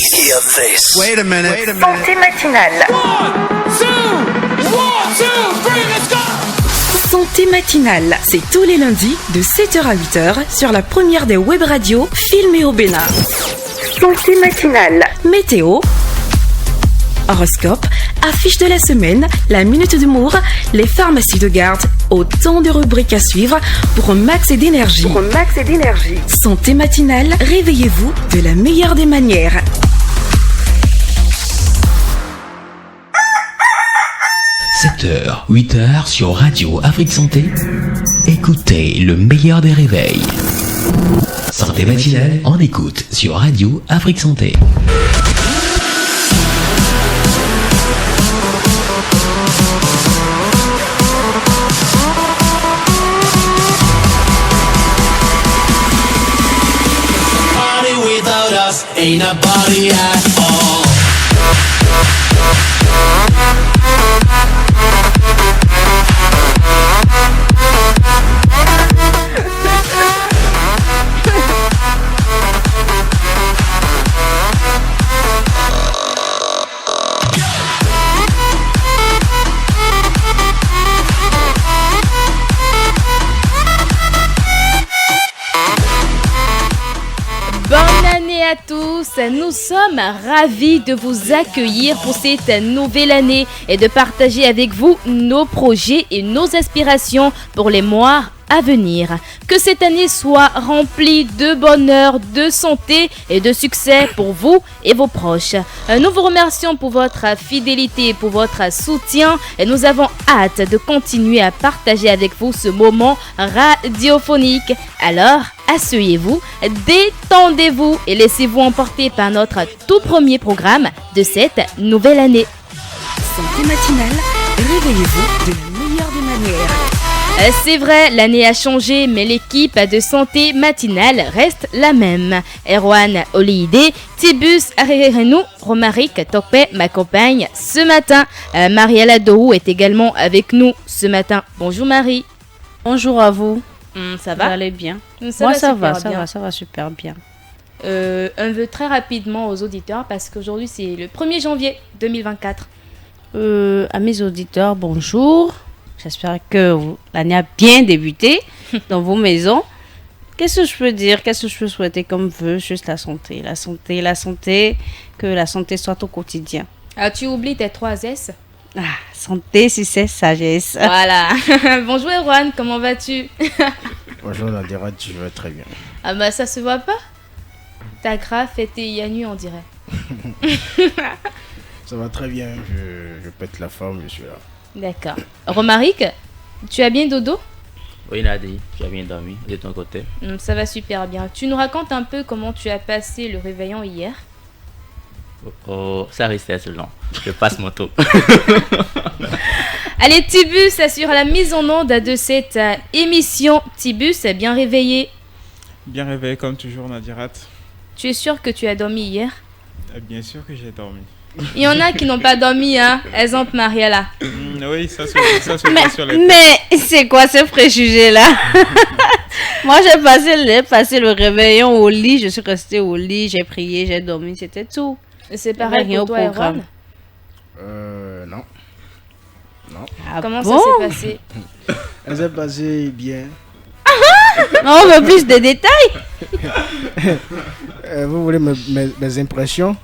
hear this. Wait a minute. Santé matinale. Santé matinale, c'est tous les lundis de 7h à 8h sur la première des web radios filmées au Bénin. Santé matinale. Météo, horoscope, affiche de la semaine, la minute d'humour, les pharmacies de garde, autant de rubriques à suivre pour un max d'énergie. Santé matinale, réveillez-vous de la meilleure des manières. « 7h, 8h sur Radio Afrique Santé. Écoutez le meilleur des réveils. Santé matinale, en écoute sur Radio Afrique Santé. Party without us ain't a party at all. À tous, nous sommes ravis de vous accueillir pour cette nouvelle année et de partager avec vous nos projets et nos aspirations pour les mois à venir. Que cette année soit remplie de bonheur, de santé et de succès pour vous et vos proches. Nous vous remercions pour votre fidélité, pour votre soutien et nous avons hâte de continuer à partager avec vous ce moment radiophonique. Alors, asseyez-vous, détendez-vous et laissez-vous emporter par notre tout premier programme de cette nouvelle année. Santé matinale, réveillez-vous de la meilleure des manières. C'est vrai, l'année a changé, mais l'équipe de santé matinale reste la même. Erwan Olide, Tibus Arerenou, Romaric Tokpe m'accompagne ce matin. Mariela Dohou est également avec nous ce matin. Bonjour Marie. Bonjour à vous. Ça va? Vous allez bien? Ça ça va super bien. Un vœu très rapidement aux auditeurs parce qu'aujourd'hui c'est le 1er janvier 2024. À mes auditeurs, bonjour. J'espère que l'année a bien débuté dans vos maisons. Qu'est-ce que je peux dire? Qu'est-ce que je peux souhaiter comme vœu? Juste la santé. Que la santé soit au quotidien. Ah, tu oublies tes 3 S? Santé, succès, sagesse. Voilà. Bonjour Erwan, comment vas-tu? Bonjour Nadira, je vais très bien. Ah bah ça se voit pas? T'as grave fêté Yanu, on dirait. Ça va très bien, je pète la forme, je suis là. D'accord. Romaric, tu as bien dodo? Oui Nadi, tu as bien dormi de ton côté? Ça va super bien. Tu nous racontes un peu comment tu as passé le réveillon hier? Oh, ça restait assez long. Je passe mon tour. Allez, Tibus assure la mise en onde de cette émission. Tibus, bien réveillé? Bien réveillé comme toujours Nadirat. Tu es sûr que tu as dormi hier? Bien sûr que j'ai dormi. Il y en a qui n'ont pas dormi, hein. Exemple Mariela. Oui, ça se passe sur les têtes. Mais c'est quoi ce préjugé-là? Moi, j'ai passé le réveillon au lit. Je suis restée au lit, j'ai prié, j'ai dormi, c'était tout. C'est pareil pour toi, Erwan? Non. Comment ça s'est passé? Elle s'est passée bien. Non, on veut plus de détails. Vous voulez mes impressions?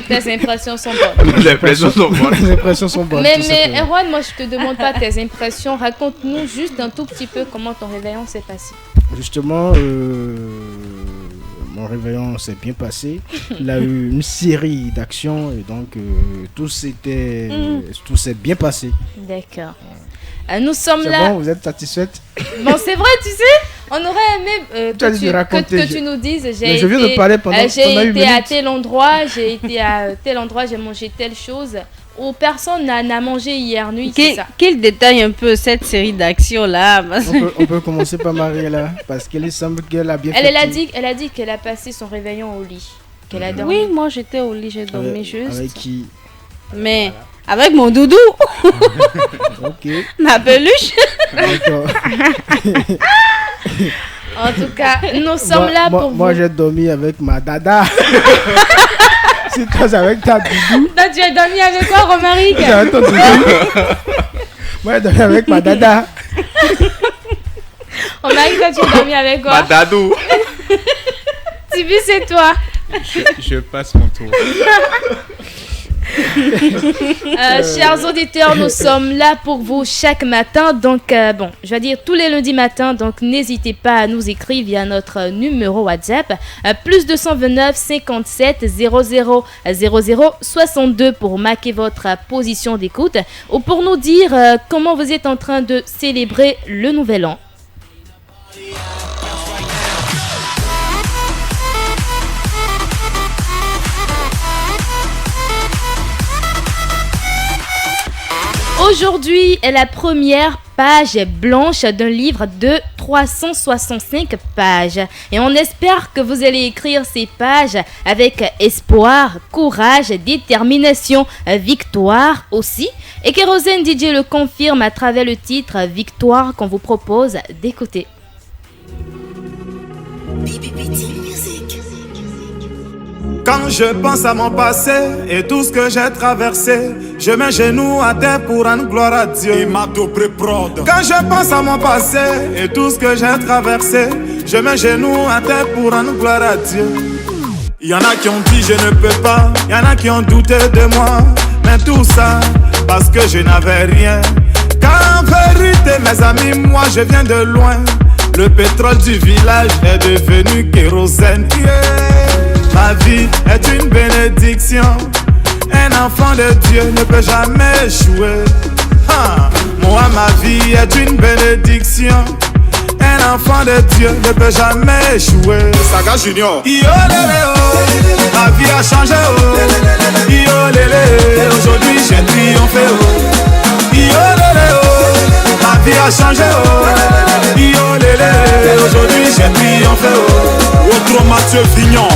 Tes impressions sont bonnes. Les impressions sont bonnes. Mais Erwan, moi je te demande pas tes impressions. Raconte-nous juste un tout petit peu comment ton réveillon s'est passé. Justement, mon réveillon s'est bien passé. Il a eu une série d'actions et donc tout s'est bien passé. D'accord. Nous sommes c'est là. Bon, vous êtes satisfaite? Bon, c'est vrai, tu sais, on aurait aimé que tu nous dises. Je viens de parler pendant 8 minutes. J'ai été à tel endroit, j'ai mangé telle chose. Ou personne n'a mangé hier nuit, c'est ça. Quel détaille un peu cette série d'actions là? On peut commencer par Mariela parce qu'elle semble qu'elle a bien fait. Elle a dit qu'elle a passé son réveillon au lit, qu'elle a dormi. Oui, moi j'étais au lit, j'ai dormi juste. Avec qui? Mais avec mon doudou. Ok. Ma peluche. D'accord. En tout cas, nous sommes là pour vous. Moi, j'ai dormi avec ma dada. Si toi, c'est avec ta doudou. Toi, tu as dormi avec quoi, Romaric? C'est avec ton doudou. Moi, j'ai dormi avec ma dada. Romaric, toi, tu as dormi avec quoi? Madadou. Tibu, c'est toi. Je passe mon tour. Chers auditeurs, nous sommes là pour vous chaque matin. Donc, je vais dire tous les lundis matins. Donc, n'hésitez pas à nous écrire via notre numéro WhatsApp plus 229 57 00 00 62 pour marquer votre position d'écoute ou pour nous dire comment vous êtes en train de célébrer le nouvel an. Aujourd'hui est la première page blanche d'un livre de 365 pages. Et on espère que vous allez écrire ces pages avec espoir, courage, détermination, victoire aussi. Et Kérosène DJ le confirme à travers le titre Victoire qu'on vous propose d'écouter. Quand je pense à mon passé et tout ce que j'ai traversé, je mets genoux à terre pour rendre gloire à Dieu. Quand je pense à mon passé et tout ce que j'ai traversé, je mets genoux à terre pour rendre gloire à Dieu. Il y en a qui ont dit je ne peux pas, il y en a qui ont douté de moi, mais tout ça parce que je n'avais rien. Car en vérité mes amis, moi je viens de loin. Le pétrole du village est devenu kérosène. Ma vie est une bénédiction. Un enfant de Dieu ne peut jamais échouer. Moi, ma vie est une bénédiction. Un enfant de Dieu ne peut jamais échouer. Saga Junior. Yo lélé oh, ma vie a changé oh. Yo lélé, aujourd'hui j'ai triomphé oh. Yo lélé oh, ma vie a changé oh. Yo lélé, aujourd'hui j'ai triomphé oh. Autre Mathieu Vignon.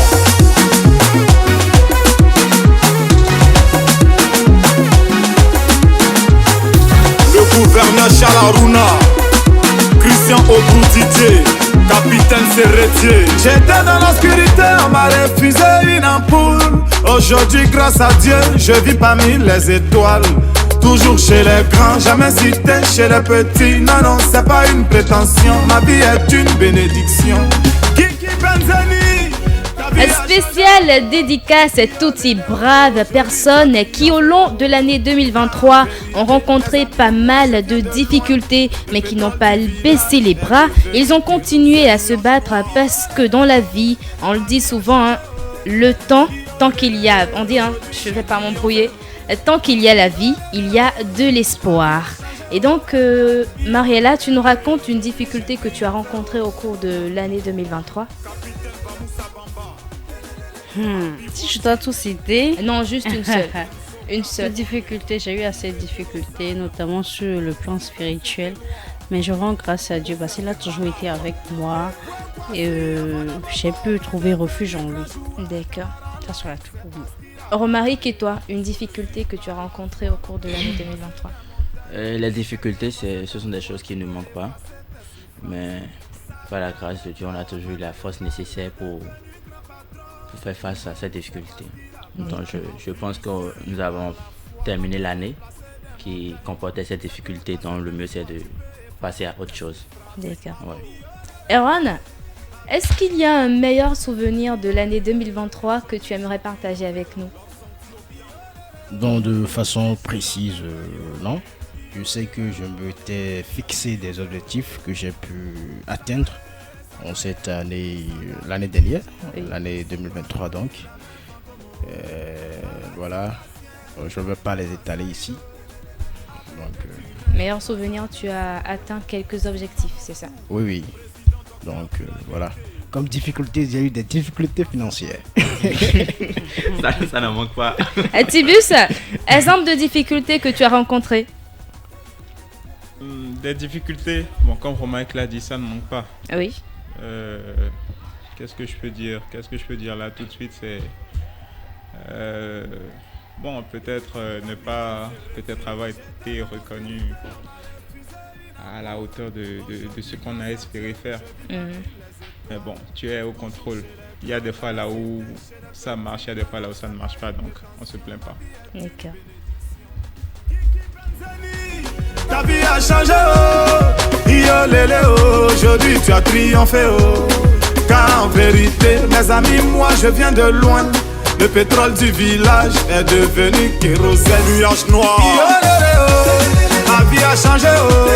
Gouverneur Chalaruna, Christian Obroutidier, capitaine Serretier. J'étais dans l'obscurité, on m'a refusé une ampoule. Aujourd'hui, grâce à Dieu, je vis parmi les étoiles. Toujours chez les grands, jamais cité chez les petits. Non, non, c'est pas une prétention, ma vie est une bénédiction. Kiki Benzani. Spéciale dédicace à toutes ces braves personnes qui au long de l'année 2023 ont rencontré pas mal de difficultés mais qui n'ont pas baissé les bras. Ils ont continué à se battre parce que dans la vie, on le dit souvent, le temps, tant qu'il y a, on dit, je vais pas m'embrouiller, tant qu'il y a la vie, il y a de l'espoir. Et donc, Mariella, tu nous racontes une difficulté que tu as rencontrée au cours de l'année 2023 ? Si je dois tout citer... Non, juste une seule. Une seule. Difficulté, j'ai eu assez de difficultés, notamment sur le plan spirituel. Mais je rends grâce à Dieu parce qu'il a toujours été avec moi. Et j'ai pu trouver refuge en lui. D'accord. Ça sera tout pour moi. Romaric, et toi, une difficulté que tu as rencontrée au cours de l'année 2023 ? Les difficultés, ce sont des choses qui ne manquent pas. Mais par la grâce de Dieu, on a toujours eu la force nécessaire pour faire face à cette difficulté. Donc je pense que nous avons terminé l'année qui comportait cette difficulté, donc le mieux c'est de passer à autre chose. D'accord. Ouais. Erwan, est-ce qu'il y a un meilleur souvenir de l'année 2023 que tu aimerais partager avec nous ? Donc de façon précise, non. Je sais que je m'étais fixé des objectifs que j'ai pu atteindre en cette année, l'année dernière, oui. L'année 2023 donc. Voilà, je ne veux pas les étaler ici. Donc, meilleur souvenir, tu as atteint quelques objectifs, c'est ça ? Oui, oui. Donc voilà. Comme difficulté, il y a eu des difficultés financières. ça n'en manque pas. Tibus, exemple de difficultés que tu as rencontrées ? Des difficultés, bon, comme Romaric l'a dit, ça ne manque pas. Oui. Qu'est-ce que je peux dire là tout de suite, c'est bon, peut-être ne pas avoir été reconnu à la hauteur de ce qu'on a espéré faire. Mais bon, tu es au contrôle. il y a des fois là où ça marche, il y a des fois là où ça ne marche pas, donc on se plaint pas. D'accord. Ta vie a changé, oh, yo lélé, oh. Aujourd'hui tu as triomphé, oh. Car en vérité, mes amis, moi je viens de loin. Le pétrole du village est devenu kérosène. Nuage noir. Yo lélé, oh. Ma vie a changé, oh.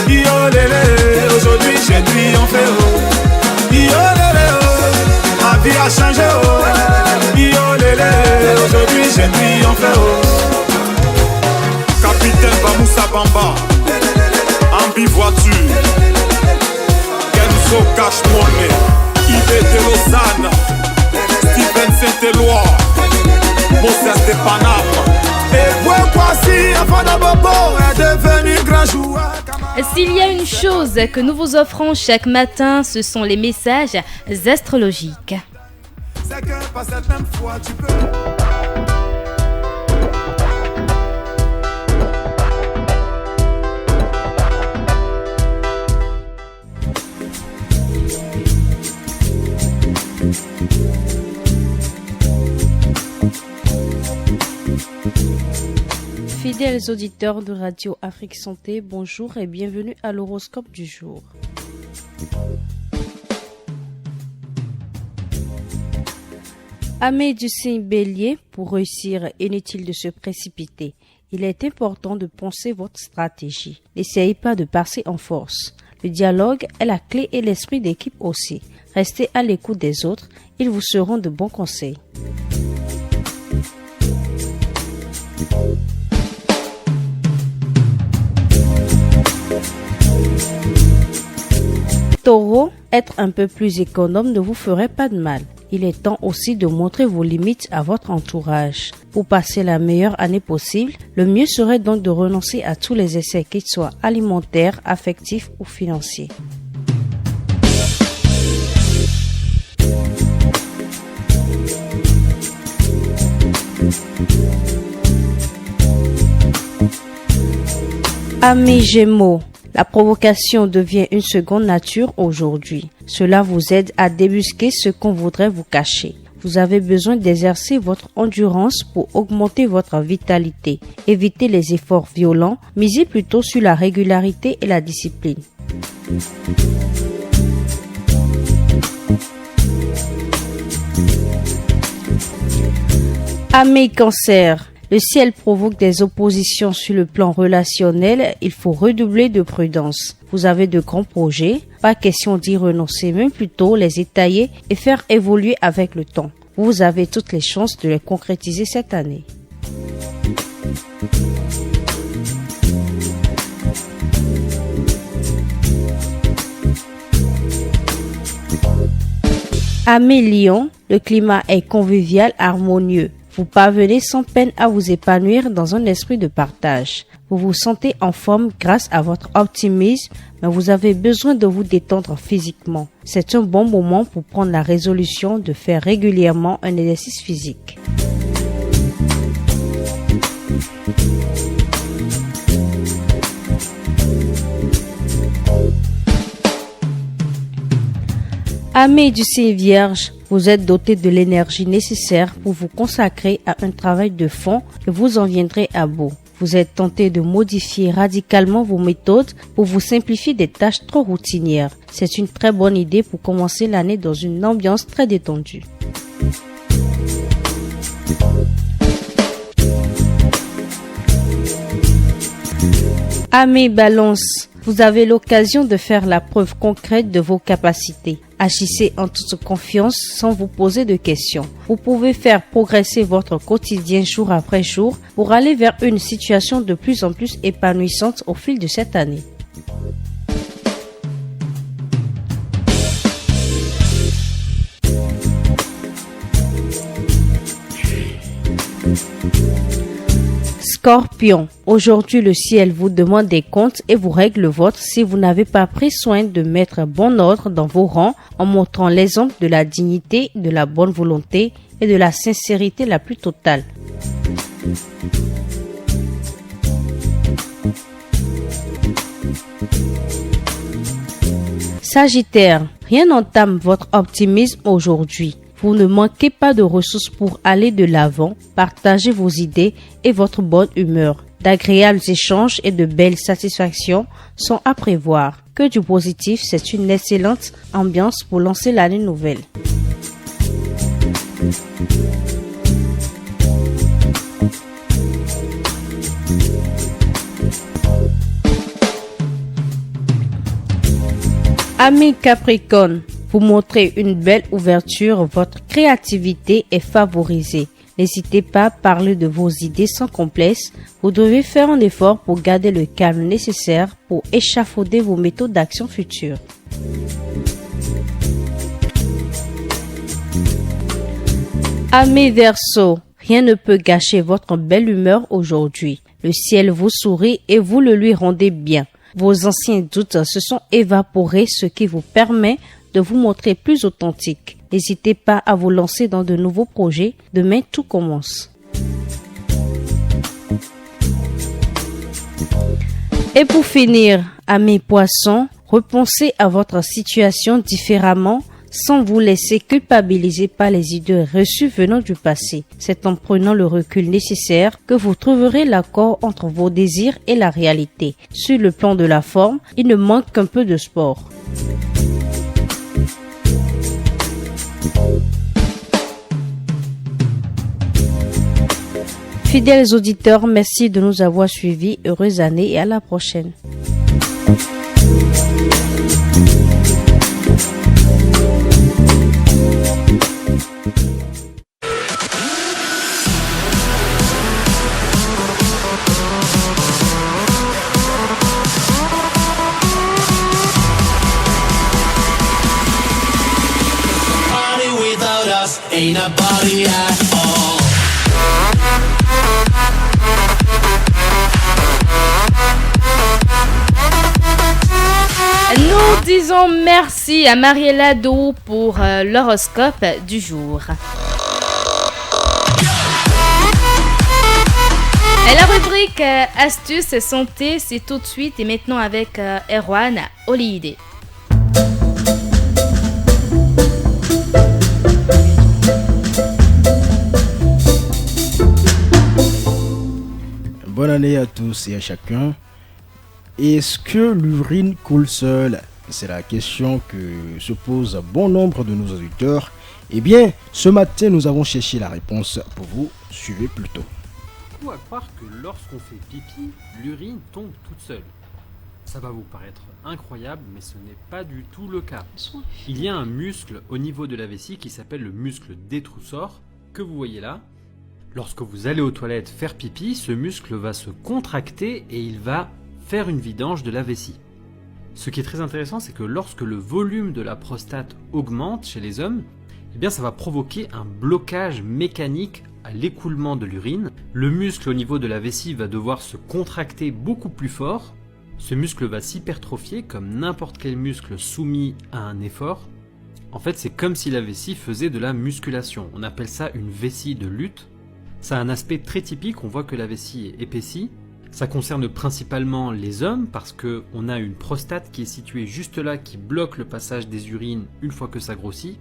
Yo lélé, aujourd'hui j'ai triomphé, oh. Yo lélé, oh. Ma vie a changé, oh. Yo lélé, aujourd'hui j'ai triomphé, oh. Capitaine Bamoussa Bamba, Ambi voiture, Kenzo Cash Money, Ibe de Lausanne, Steven Saint-Éloi, Moses de Paname, et Bois-Kwasi, enfant d'Abobo, est devenu grand joueur. S'il y a une chose que nous vous offrons chaque matin, ce sont les messages astrologiques. C'est que pas cette même fois tu peux. Fidèles auditeurs de Radio Afrique Santé, bonjour et bienvenue à l'horoscope du jour. Amis du signe Bélier, pour réussir, inutile de se précipiter. Il est important de penser votre stratégie. N'essayez pas de passer en force. Le dialogue est la clé et l'esprit d'équipe aussi. Restez à l'écoute des autres, ils vous seront de bons conseils. Taureau, être un peu plus économe ne vous ferait pas de mal. Il est temps aussi de montrer vos limites à votre entourage. Pour passer la meilleure année possible, le mieux serait donc de renoncer à tous les essais, qu'ils soient alimentaires, affectifs ou financiers. Amis Gémeaux, la provocation devient une seconde nature aujourd'hui. Cela vous aide à débusquer ce qu'on voudrait vous cacher. Vous avez besoin d'exercer votre endurance pour augmenter votre vitalité. Évitez les efforts violents, misez plutôt sur la régularité et la discipline. Amis Cancer, le ciel provoque des oppositions sur le plan relationnel, il faut redoubler de prudence. Vous avez de grands projets, pas question d'y renoncer, mais plutôt les étayer et faire évoluer avec le temps. Vous avez toutes les chances de les concrétiser cette année. Amis Lion, le climat est convivial, harmonieux. Vous parvenez sans peine à vous épanouir dans un esprit de partage. Vous vous sentez en forme grâce à votre optimisme, mais vous avez besoin de vous détendre physiquement. C'est un bon moment pour prendre la résolution de faire régulièrement un exercice physique. Amis du signe Vierge, vous êtes doté de l'énergie nécessaire pour vous consacrer à un travail de fond et vous en viendrez à bout. Vous êtes tenté de modifier radicalement vos méthodes pour vous simplifier des tâches trop routinières. C'est une très bonne idée pour commencer l'année dans une ambiance très détendue. Amis Balance, vous avez l'occasion de faire la preuve concrète de vos capacités. Agissez en toute confiance sans vous poser de questions. Vous pouvez faire progresser votre quotidien jour après jour pour aller vers une situation de plus en plus épanouissante au fil de cette année. Scorpion, aujourd'hui le ciel vous demande des comptes et vous règle le vôtre si vous n'avez pas pris soin de mettre bon ordre dans vos rangs en montrant l'exemple de la dignité, de la bonne volonté et de la sincérité la plus totale. Sagittaire, rien n'entame votre optimisme aujourd'hui. Vous ne manquez pas de ressources pour aller de l'avant, partager vos idées et votre bonne humeur. D'agréables échanges et de belles satisfactions sont à prévoir. Que du positif, c'est une excellente ambiance pour lancer l'année nouvelle. Amis Capricorne, vous montrez une belle ouverture, votre créativité est favorisée. N'hésitez pas à parler de vos idées sans complexe. Vous devez faire un effort pour garder le calme nécessaire pour échafauder vos méthodes d'action futures. Amis Verseau, rien ne peut gâcher votre belle humeur aujourd'hui. Le ciel vous sourit et vous le lui rendez bien. Vos anciens doutes se sont évaporés, ce qui vous permet de vous montrer plus authentique. N'hésitez pas à vous lancer dans de nouveaux projets. Demain, tout commence. Et pour finir, amis poissons, repensez à votre situation différemment sans vous laisser culpabiliser par les idées reçues venant du passé. C'est en prenant le recul nécessaire que vous trouverez l'accord entre vos désirs et la réalité. Sur le plan de la forme, il ne manque qu'un peu de sport. Fidèles auditeurs, merci de nous avoir suivis. Heureuse année et à la prochaine. Party without us ain't a party at all. Nous disons merci à Mariella Do pour l'horoscope du jour. Et la rubrique astuces et santé, c'est tout de suite et maintenant avec Erwan Olide. Bonne année à tous et à chacun. Est-ce que l'urine coule seule? C'est la question que se pose bon nombre de nos auditeurs. Eh bien, ce matin, nous avons cherché la réponse pour vous. Suivez plutôt. Ou à croire que lorsqu'on fait pipi, l'urine tombe toute seule. Ça va vous paraître incroyable, mais ce n'est pas du tout le cas. Il y a un muscle au niveau de la vessie qui s'appelle le muscle détroussor, que vous voyez là. Lorsque vous allez aux toilettes faire pipi, ce muscle va se contracter et il va faire une vidange de la vessie. Ce qui est très intéressant, c'est que lorsque le volume de la prostate augmente chez les hommes, eh bien ça va provoquer un blocage mécanique à l'écoulement de l'urine. Le muscle au niveau de la vessie va devoir se contracter beaucoup plus fort. Ce muscle va s'hypertrophier comme n'importe quel muscle soumis à un effort. En fait, c'est comme si la vessie faisait de la musculation. On appelle ça une vessie de lutte. Ça a un aspect très typique, on voit que la vessie est épaissie. Ça concerne principalement les hommes parce qu'on a une prostate qui est située juste là, qui bloque le passage des urines une fois que ça grossit,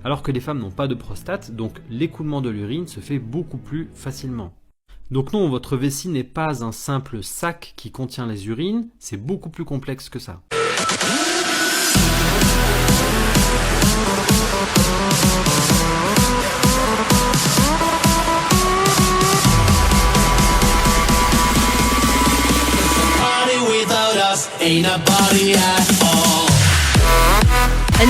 alors que les femmes n'ont pas de prostate, donc l'écoulement de l'urine se fait beaucoup plus facilement. Donc non, votre vessie n'est pas un simple sac qui contient les urines, c'est beaucoup plus complexe que ça. Ain't a party at all.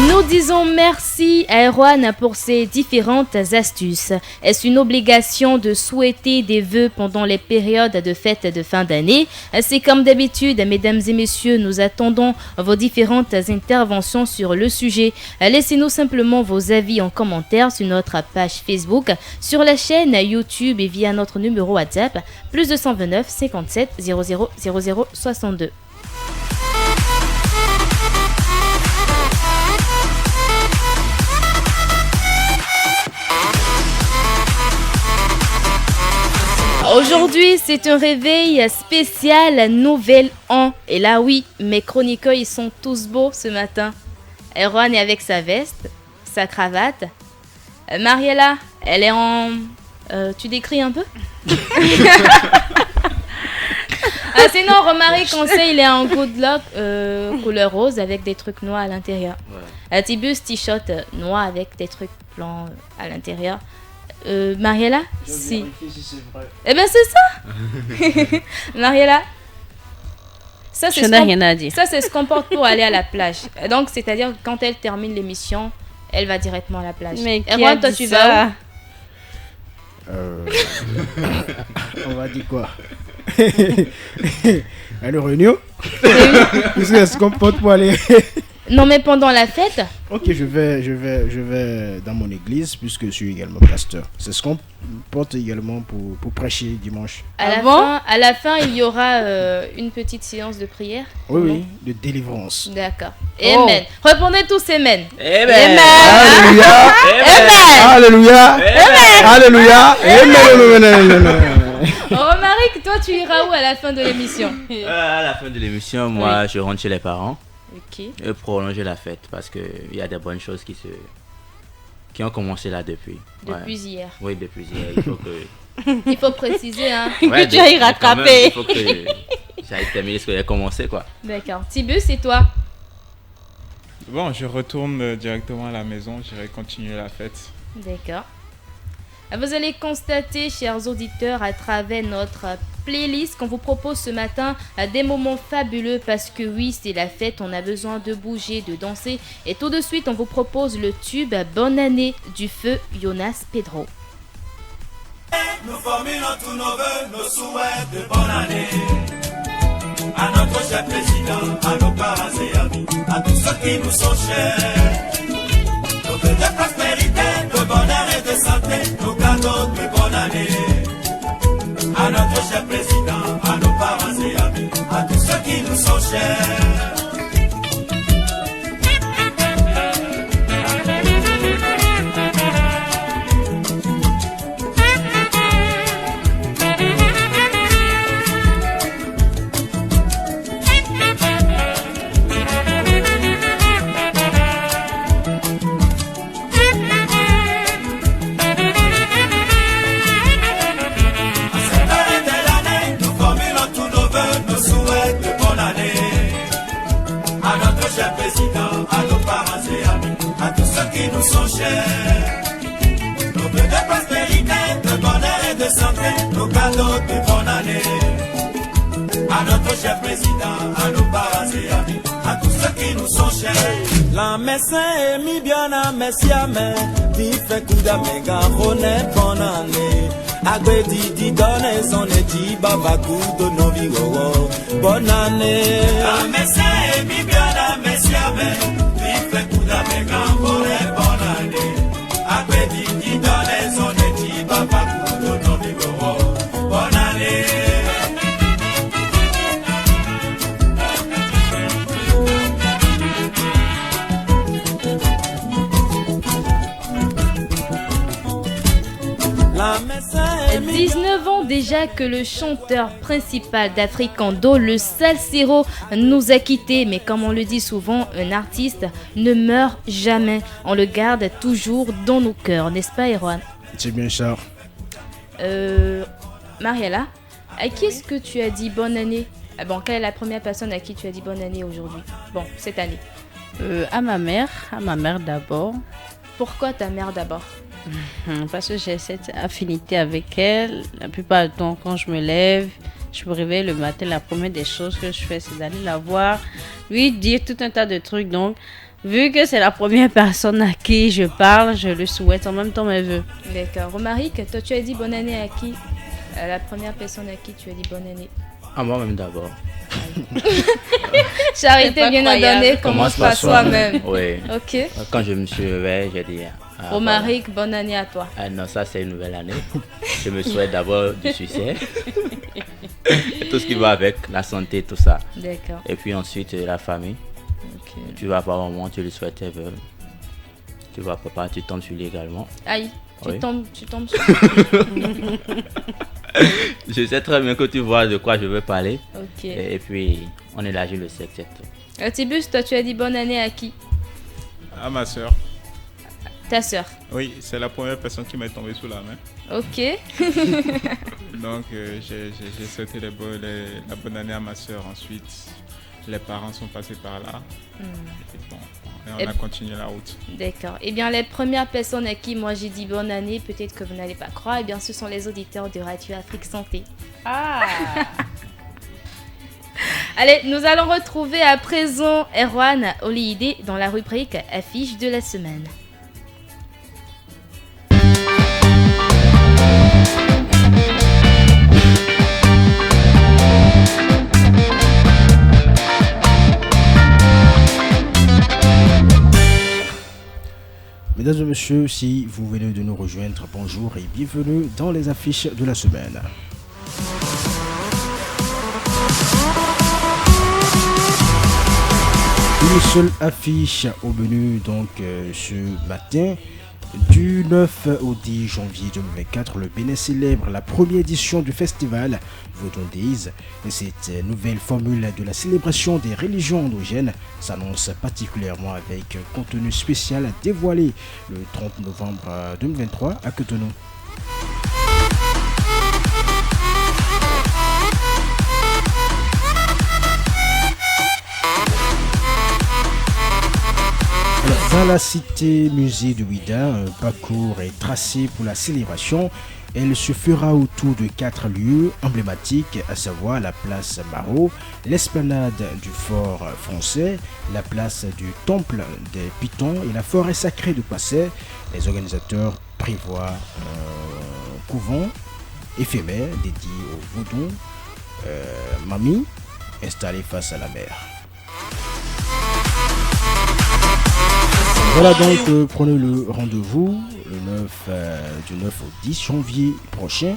Nous disons merci à Erwan pour ses différentes astuces. Est-ce une obligation de souhaiter des vœux pendant les périodes de fête de fin d'année? C'est comme d'habitude, mesdames et messieurs, nous attendons vos différentes interventions sur le sujet. Laissez-nous simplement vos avis en commentaire sur notre page Facebook, sur la chaîne YouTube et via notre numéro WhatsApp, plus 229 57 00 00 62. Aujourd'hui, c'est un réveil spécial Nouvel An. Et là, oui, mes chroniqueurs, ils sont tous beaux ce matin. Erwan est avec sa veste, sa cravate. Mariella, elle est en... tu décris un peu? Sinon, Romaric, on sait, il est en good luck couleur rose avec des trucs noirs à l'intérieur. Ouais. Tibus, t-shirt noir avec des trucs blancs à l'intérieur. Mariella, si c'est vrai. Eh ben c'est ça. Mariella, ça c'est rien à dire. Ça c'est ce qu'on porte pour aller à la plage. Donc c'est-à-dire que quand elle termine l'émission, elle va directement à la plage. Mais Erwan, toi tu vas où? On va dire quoi? Allô Réunion? C'est ce qu'on porte pour aller. Non mais pendant la fête. Ok, je vais dans mon église puisque je suis également pasteur. C'est ce qu'on porte également pour prêcher dimanche. À la fin, il y aura une petite séance de prière. Oui, de délivrance. D'accord. Amen. Répondez tous Amen. Amen. Alléluia. Alléluia. Alléluia. Amen. Romaric, toi tu iras où à la fin de l'émission? À la fin de l'émission, moi je rentre chez les parents. Ok. Et prolonger la fête parce qu'il y a des bonnes choses qui ont commencé là depuis. Depuis hier. Oui, depuis hier. Il faut préciser, hein. Que tu ailles rattraper. Il faut que j'aille terminer ce que j'ai commencé, quoi. D'accord. Tibus, et toi? Bon, je retourne directement à la maison, j'irai continuer la fête. D'accord. Vous allez constater, chers auditeurs, à travers notre playlist qu'on vous propose ce matin, des moments fabuleux parce que oui, c'est la fête, on a besoin de bouger, de danser. Et tout de suite, on vous propose le tube Bonne année du feu Jonas Pedro. Nous formulons tous nos vœux, nos souhaits de bonne année à notre cher président, à nos parents et amis, à tous ceux qui nous sont chers. Nos vœux de prospérité, de bonheur et de santé, nos cadeaux de bonne année à notre cher président, à nos parents et amis, à tous ceux qui nous sont chers. Qui nous sont chers, nos vœux de prospérité, de bonheur et de santé, nos cadeaux de bonne année à notre cher président, à nos parents et amis, à tous ceux qui nous sont chers. La médecin est mis bien à Messiamé, dit fait coup d'amega, honnête bonne année. Agwedi dit donne son édi, babakou de nos vigoro, bonne année. La médecin est mis bien à Messiamé, dit fait coup d'amega, honnête bonne année. Agwedi dit donne son édi, babakou de nos vigoro, bonne année. La médecin 19 ans déjà que le chanteur principal d'Africando, le Salsero, nous a quittés. Mais comme on le dit souvent, un artiste ne meurt jamais. On le garde toujours dans nos cœurs, n'est-ce pas, Erwan? C'est bien ça. Mariella, à qui est-ce que tu as dit bonne année? Bon, quelle est la première personne à qui tu as dit bonne année aujourd'hui? Bon, cette année. À ma mère d'abord. Pourquoi ta mère d'abord? Parce que j'ai cette affinité avec elle. La plupart du temps, quand je me lève, je me réveille le matin, la première des choses que je fais, c'est d'aller la voir, lui dire tout un tas de trucs. Donc, vu que c'est la première personne à qui je parle, je le souhaite en même temps mes vœux. D'accord. Romaric, toi, tu as dit bonne année à qui? La première personne à qui tu as dit bonne année? À moi-même d'abord. Charité bien ordonnée commence par soi-même. Oui. Ok. Quand je me suis réveillé, j'ai dit... Romaric, bonne année à toi. Ah non, ça c'est une nouvelle année. Je me souhaite d'abord du succès. Et tout ce qui va avec, la santé, tout ça. D'accord. Et puis ensuite la famille. Okay. Tu vas avoir un moment, tu lui souhaites tes vœux. Tu vas papa, tu tombes sur lui également. Aïe, oui. tu tombes sur Je sais très bien que tu vois de quoi je veux parler. Ok. Et puis on est là, je le sais, c'est tout. Tibus, toi tu as dit bonne année à qui? À ma soeur. Ta soeur. Oui, c'est la première personne qui m'est tombée sous la main. Ok. Donc, j'ai souhaité la bonne année à ma soeur. Ensuite, les parents sont passés par là. Et on a continué la route. D'accord. Eh bien, les premières personnes à qui moi j'ai dit bonne année, peut-être que vous n'allez pas croire, eh bien, ce sont les auditeurs de Radio Afrique Santé. Ah. Allez, nous allons retrouver à présent Erwan Olide dans la rubrique Affiche de la semaine. Mesdames et messieurs, si vous venez de nous rejoindre, bonjour et bienvenue dans les affiches de la semaine. Une seule affiche au menu donc ce matin. Du 9 au 10 janvier 2024, le Bénin célèbre la première édition du festival Vodou Days. Et cette nouvelle formule de la célébration des religions endogènes s'annonce particulièrement avec un contenu spécial dévoilé le 30 novembre 2023 à Cotonou. Dans la cité musée de Ouida, un parcours est tracé pour la célébration. Elle se fera autour de 4 lieux emblématiques, à savoir la place Marot, l'esplanade du fort français, la place du temple des Pitons et la forêt sacrée de Passé. Les organisateurs prévoient un couvent éphémère dédié au vaudou Mami, installé face à la mer. Voilà donc, prenez le rendez-vous du 9 au 10 janvier prochain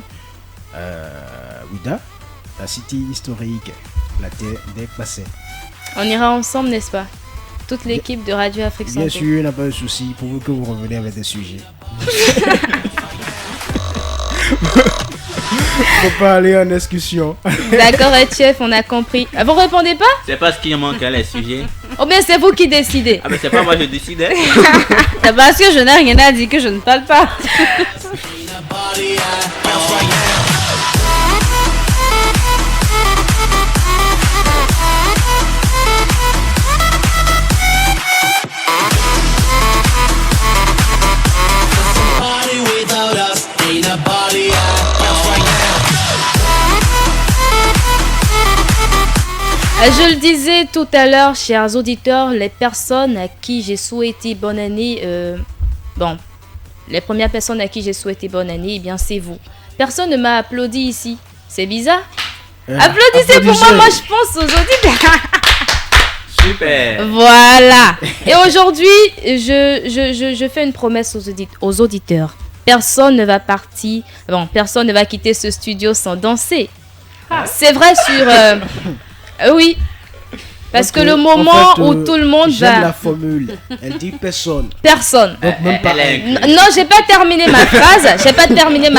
à Ouida, la cité historique, la terre des passés. On ira ensemble, n'est-ce pas? Toute l'équipe de Radio Afrique Santé. Bien sûr, il n'y a pas de souci pour vous que vous revenez avec des sujets. Faut pas aller en excursion. D'accord, chef, on a compris. Vous répondez pas? C'est pas ce qui manque à les sujets. Oh bien c'est vous qui décidez. Ah mais c'est pas moi je décide. C'est parce que je n'ai rien à dire que je ne parle pas. Je le disais tout à l'heure, chers auditeurs, les personnes à qui j'ai souhaité bonne année, les premières personnes à qui j'ai souhaité bonne année, eh bien c'est vous. Personne ne m'a applaudi ici. C'est bizarre. Applaudissez pour moi, je pense aux auditeurs. Super. Voilà. Et aujourd'hui, je fais une promesse aux auditeurs. Personne ne va partir, personne ne va quitter ce studio sans danser. C'est vrai sur... oui, parce que le moment où tout le monde j'aime la formule, elle dit personne. Personne. Donc même pas non, j'ai pas terminé ma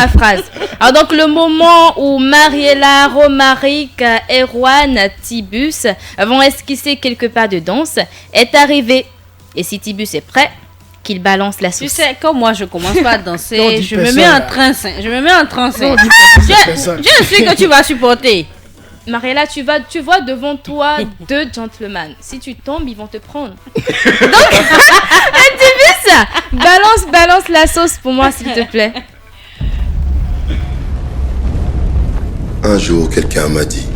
phrase. Alors donc le moment où Mariella, Romaric, Erwan, Tibus vont esquisser quelques pas de danse est arrivé. Et si Tibus est prêt, qu'il balance la sauce. Tu sais, comme moi je commence pas à danser, je me mets en transe. Je sais que tu vas supporter. Mariella, tu vois devant toi 2 gentlemen. Si tu tombes, ils vont te prendre. Donc, Tibus, balance la sauce pour moi, s'il te plaît. Un jour, quelqu'un m'a dit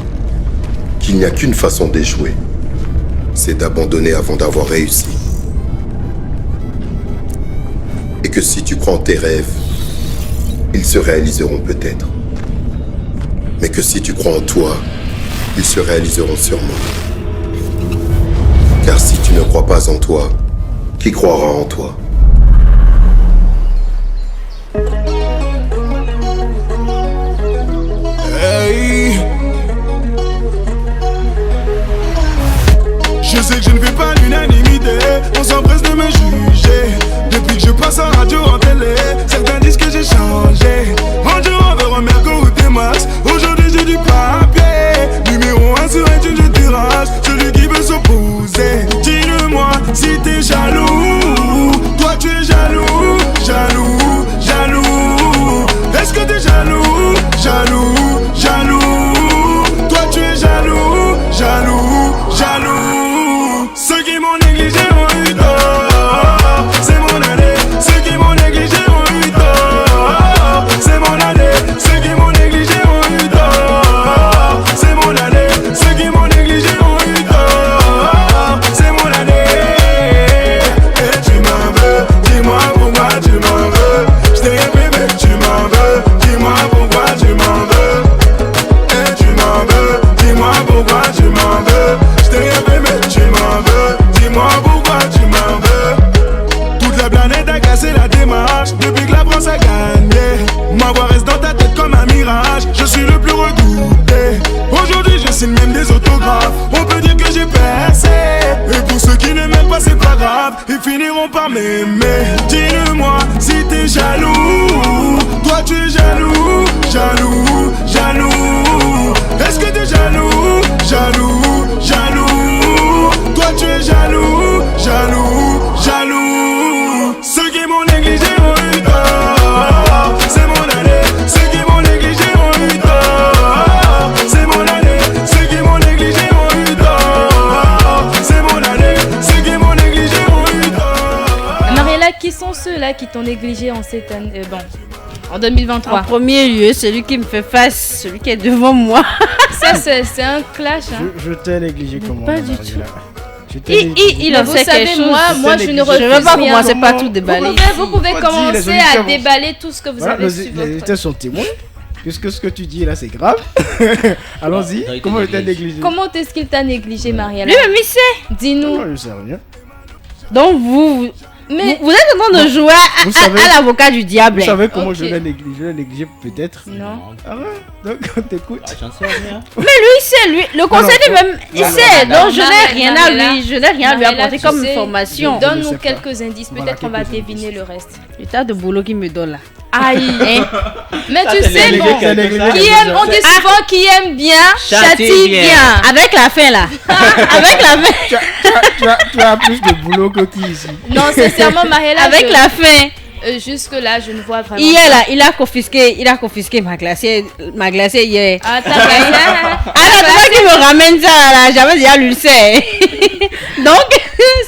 qu'il n'y a qu'une façon d'échouer. C'est d'abandonner avant d'avoir réussi. Et que si tu crois en tes rêves, ils se réaliseront peut-être. Mais que si tu crois en toi, ils se réaliseront sûrement. Car si tu ne crois pas en toi, qui croira en toi? Hey. Je sais que je ne fais pas l'unanimité, on s'empresse de me juger. Depuis que je passe en radio, en télé, certains disent que j'ai changé. Un jour on veut remettre au des masses, aujourd'hui j'ai du papier. Numéro 1 sur iTunes, je tirage celui qui veut s'opposer. Dis-le-moi si t'es jaloux, grave. On peut dire que j'ai percé. Et pour ceux qui ne m'aiment pas, c'est pas grave. Ils finiront par m'aimer. Dis-le-moi si t'es jaloux. Toi tu es jaloux, jaloux, jaloux. Est-ce que t'es jaloux, jaloux, jaloux? Toi tu es jaloux, jaloux, jaloux. Ceux qui m'ont négligé ont eu tort. C'est mon année. Ceux qui m'ont négligé ont eu tort. C'est mon année. Ceux qui m'ont négligé ont eu tort. C'est mon année. Ceux qui m'ont négligé ont eu tort. Mariella, qui sont ceux-là qui t'ont négligé en cette année, en 2023? En premier lieu, celui qui me fait face, celui qui est devant moi. Ça, c'est un clash. Hein. Je t'ai négligé comment? Pas du tout. Il en sait quelque chose. Moi je ne refuse Je ne veux pas rien. commencer par tout déballer. Vous pouvez commencer à déballer tout ce que vous avez su. Les auditeurs sont témoins. Puisque ce que tu dis là c'est grave. Allons-y. Comment il t'a négligé? Comment est-ce qu'il t'a négligé, Mariella? Lui-même il sait. Dis-nous. Moi je sais rien. Donc vous êtes en train de jouer à l'avocat du diable. Vous savez comment je l'ai négligé peut-être? Non. Ah ouais? Donc on t'écoute. J'en sais rien. Mais lui il sait, le conseil lui-même il sait. Donc je n'ai rien à lui, je n'ai rien à lui apporter comme information. Donne-nous quelques indices, peut-être qu'on va deviner le reste. Le tas de boulot qui me donne là. Aïe. Mais tu sais, bon, qui aime, on dit souvent qui aime bien, châtie bien. Avec la fin là. Avec la fin. Tu as plus de boulot que qui ici? Non, sincèrement, Mariella. Avec la fin. Jusque là, je ne vois vraiment. Hier là, il a confisqué ma glacière hier. Ah, ta glacière. Alors c'est qui me ramène ça là, j'avais déjà l'ulcère. Donc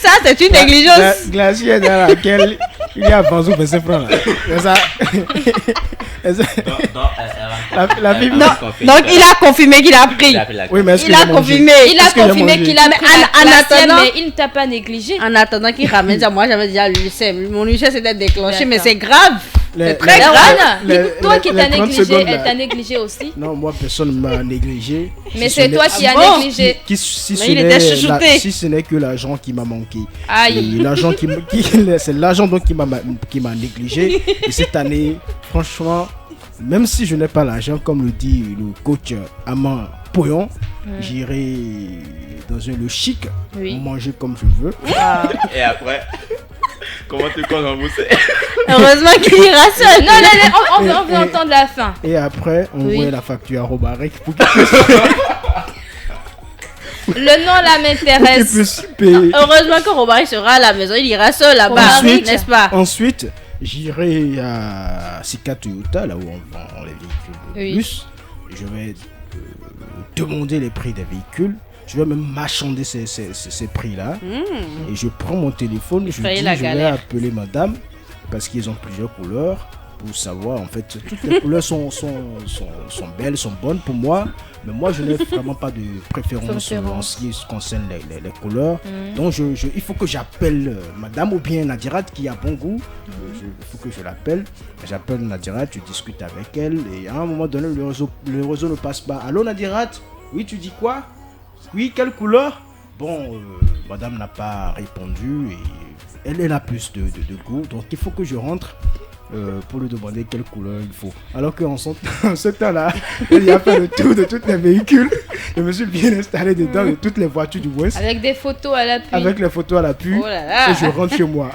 ça c'est une négligence. La glacière dans laquelle il y a Banzou 25 francs là. C'est ça. Donc il a confirmé qu'il a pris. Oui, mais est-ce il a confirmé qu'il a pris la glacière, mais il ne t'a pas négligé. En attendant qu'il ramène ça, moi j'avais déjà l'ulcère. Mon ulcère s'était déclenché, mais c'est grave. C'est très grave. Toi qui t'as négligé, elle t'a négligé aussi. Non, moi personne ne m'a négligé. Mais c'est toi qui as négligé. Si ce n'est que l'argent qui m'a manqué. Aïe. C'est l'argent donc qui m'a négligé. Et cette année, franchement, même si je n'ai pas l'argent, comme le dit le coach Amand Poyon, j'irai dans le chic, manger comme je veux. Et après, comment tu comptes rembourser? Heureusement qu'il ira seul. Non, on veut entendre la fin. Et après, on voit la facture à Robarek pour le nom là m'intéresse. Heureusement que Robarek sera à la maison, il ira seul là-bas, n'est-ce pas? Ensuite, j'irai à Sika Toyota, là où on vend les véhicules de bus. Je vais demander les prix des véhicules. Je vais même marchander ces prix-là. Et je prends mon téléphone, je vais appeler madame, parce qu'ils ont plusieurs couleurs, pour savoir, en fait, toutes les couleurs sont belles, sont bonnes pour moi. Mais moi, je n'ai vraiment pas de préférence en ce qui concerne les couleurs. Donc, il faut que j'appelle madame ou bien Nadirat qui a bon goût. Il faut que je l'appelle. J'appelle Nadirat, je discute avec elle. Et à un moment donné, le réseau ne passe pas. Allô Nadirat? Oui, tu dis quoi? Oui, quelle couleur? Bon, madame n'a pas répondu et elle a plus de goût. Donc, il faut que je rentre pour lui demander quelle couleur il faut. Alors qu'en ce temps-là, il a fait le tour de tous les véhicules. Je me suis bien installé dedans de toutes les voitures du Ouest. Avec des photos à l'appui. Avec les photos à l'appui. Oh là là. Et je rentre chez moi.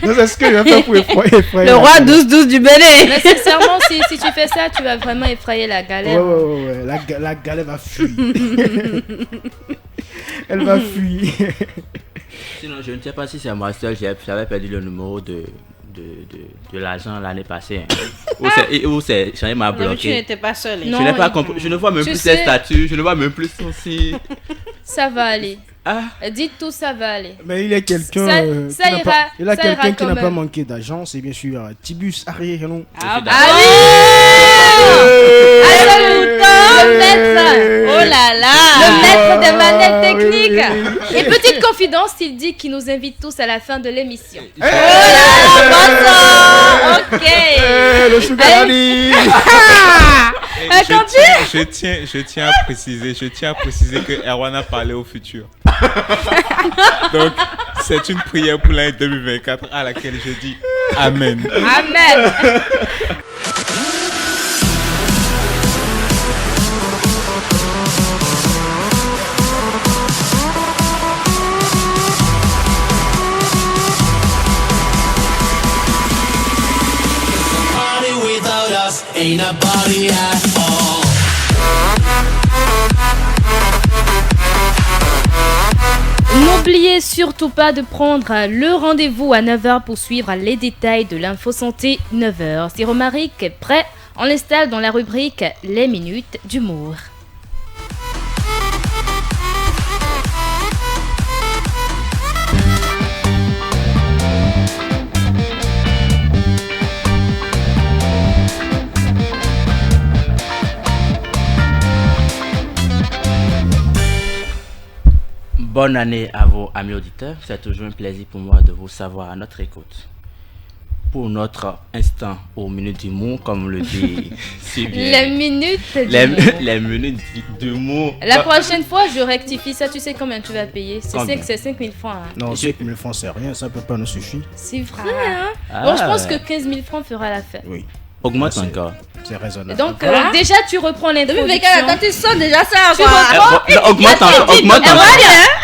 Donc, c'est ce que je vais faire pour effrayer. Le roi 12-12 du Bénin. Mais sincèrement, si tu fais ça, tu vas vraiment effrayer la galère. Ouais. La galère va fuir. Elle va fuir. Sinon, je ne sais pas si c'est moi seul, j'avais perdu le numéro de l'agent l'année passée. Où c'est j'en m'a bloqué. Tu n'étais pas seul. Je n'ai pas compris. Je ne vois même plus ses statuts, je ne vois même plus son signe. Ça va aller. Dites tout, ça va aller. Mais il y a quelqu'un qui n'a pas manqué d'argent, c'est bien sûr Tibus Arrière. Ah oui. Le maître. Oh là là. Le maître des manettes techniques. Et petite confidence, il dit qu'il nous invite tous à la fin de l'émission. Oh là là, ok. Le sugar daddy. Je tiens à préciser que Erwan a parlé au futur. Donc, c'est une prière pour l'année 2024 à laquelle je dis Amen. Amen. ain't a body at all. N'oubliez surtout pas de prendre le rendez-vous à 9h pour suivre les détails de l'info santé 9h. Si Romaric est prêt, on l'installe dans la rubrique Les minutes d'humour. Bonne année à vos amis auditeurs. C'est toujours un plaisir pour moi de vous savoir à notre écoute. Pour notre instant aux minutes d'humour, comme le dit si bien. Les minutes d'humour. Les minutes d'humour. La prochaine fois, je rectifie ça. Tu sais combien tu vas payer? C'est 5 000 francs. Hein. Non, 5 000 francs, c'est rien. Ça peut pas nous suffire. C'est vrai, hein? Bon, je pense que 15 000 francs fera l'affaire. Oui. Augmente encore. C'est raisonnable. Donc, déjà, tu reprends l'introduction. Attends, tu sens déjà ça, tu quoi. Augmente encore.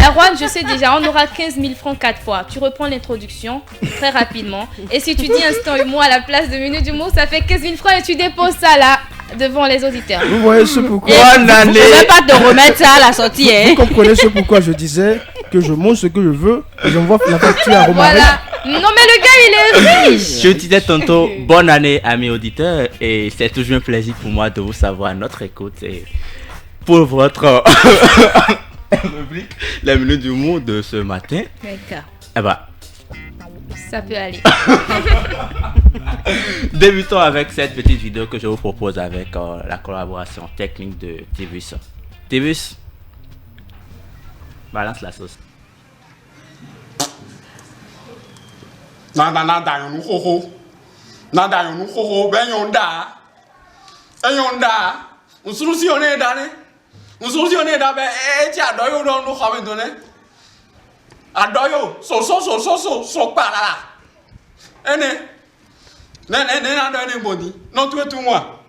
Erwan, je sais déjà, on aura 15 000 francs 4 fois. Tu reprends l'introduction très rapidement. Et si tu dis instant humour à la place de minute d'humour, ça fait 15 000 francs et tu déposes ça là, devant les auditeurs. Vous voyez ce pourquoi. Bonne année. Je vais pas te remettre ça à la sortie, hein. Vous comprenez ce pourquoi je disais que je mange ce que je veux et j'envoie la facture à Romaric. Voilà. Non, mais le gars, il est riche. Je disais tantôt, bonne année, amis auditeurs, et c'est toujours un plaisir pour moi de vous savoir à notre écoute et pour votre rubrique, la minute d'humour de ce matin. D'accord. Eh ben, ça peut aller. Débutons avec cette petite vidéo que je vous propose avec la collaboration technique de Tibus. Tibus, balance la sauce. Nada yon nou ho. Nada yon nou ho. Ben yon da. On solutionne da ne. On solutionne da ben ti adoyo don nou xame do ne. Adoyo so pa la. Ene. Ne na do ne bodi. Non tu tout moi.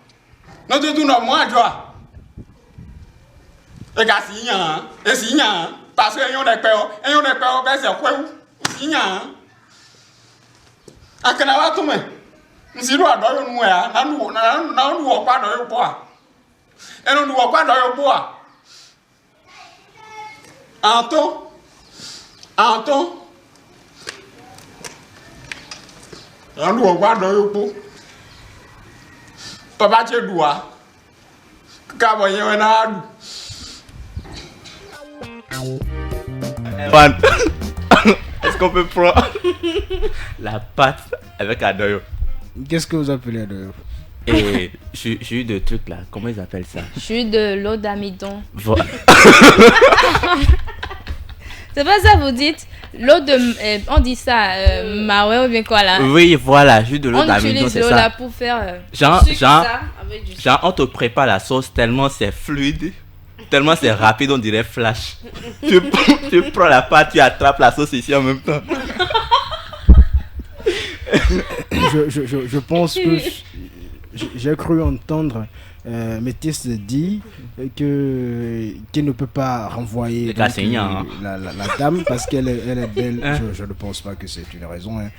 Non tu tout no moi joa. E ga si yan. E si yan. Parce que yon de pe o be se kwewu. Si yan. Akana wa tume. Nsiru adoyo nu ya, na nu wo kwa adoyo bo a. Eno nu wo kwa adoyo bo a. Anton. Eno wo kwa adoyo bo. Papa che dua. Ka bo yen na adu. Est-ce qu'on peut prendre la pâte avec Adoyo? Qu'est-ce que vous appelez Adoyo? Et jus de truc là, comment ils appellent ça? Jus de l'eau d'amidon. Voilà. C'est pas ça vous dites? L'eau de... on dit ça, maoué ou bien quoi là? Oui, voilà, jus de l'eau d'amidon, c'est ça. On utilise l'eau là pour faire... genre, on te prépare la sauce tellement c'est fluide. Tellement c'est rapide, on dirait flash. Tu prends la pâte, tu attrapes la sauce ici en même temps. Je pense que j'ai cru entendre Métis dire qu'il ne peut pas renvoyer donc, la dame parce qu'elle est belle. Je ne pense pas que c'est une raison. Hein.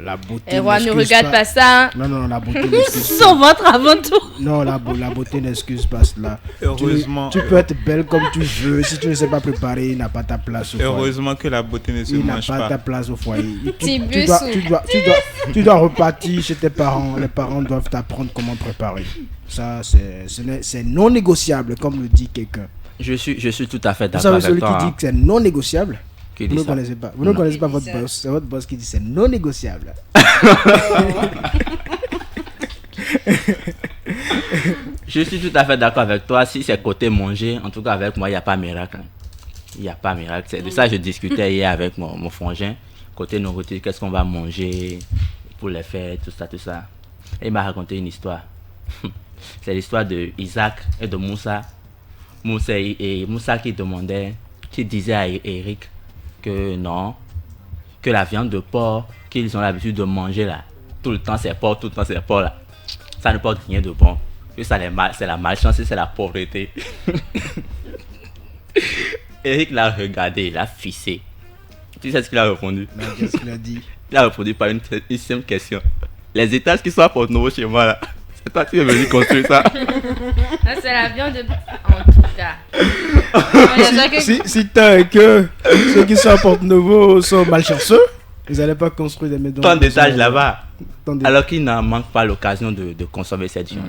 La beauté. Ne regarde pas ça. Non, la beauté n'excuse pas. Sans votre avant tout. Non, la beauté n'excuse pas cela. Heureusement. Tu peux être belle comme tu veux. Si tu ne sais pas préparer, il n'a pas ta place au foyer. Heureusement que la beauté ne se mange pas. Il n'a pas ta place au foyer. Tu dois repartir chez tes parents. Les parents doivent t'apprendre comment préparer. Ça, c'est non négociable, comme le dit quelqu'un. Je suis tout à fait d'accord avec toi. Vous savez celui qui dit que c'est non négociable? Vous ne connaissez pas. Vous ne connaissez pas votre boss. C'est votre boss qui dit c'est non négociable. Je suis tout à fait d'accord avec toi. Si c'est côté manger, en tout cas avec moi, il n'y a pas miracle. Il n'y a pas miracle. C'est de ça que je discutais hier avec mon frangin. Côté nourriture, qu'est-ce qu'on va manger pour les fêtes, tout ça. Et il m'a raconté une histoire. C'est l'histoire de Isaac et de Moussa. Moussa qui disait à Eric que non, que la viande de porc qu'ils ont l'habitude de manger là, tout le temps c'est porc là, ça ne porte rien de bon. Que ça c'est la malchance et c'est la pauvreté. Eric l'a regardé, il a fissé. Tu sais ce qu'il a répondu? Qu'est-ce qu'il a dit? Il a répondu par une simple question. les étages qui sont à Porto-Novo chez moi là, c'est toi qui es venu construire ça. Ah, c'est l'avion de... En tout cas. Si tant que ceux qui sont à Porto-Novo sont malchanceux, vous n'allez pas construire des maisons. Tant d'étages là-bas. Alors qu'il n'en manque pas l'occasion de consommer cette viande.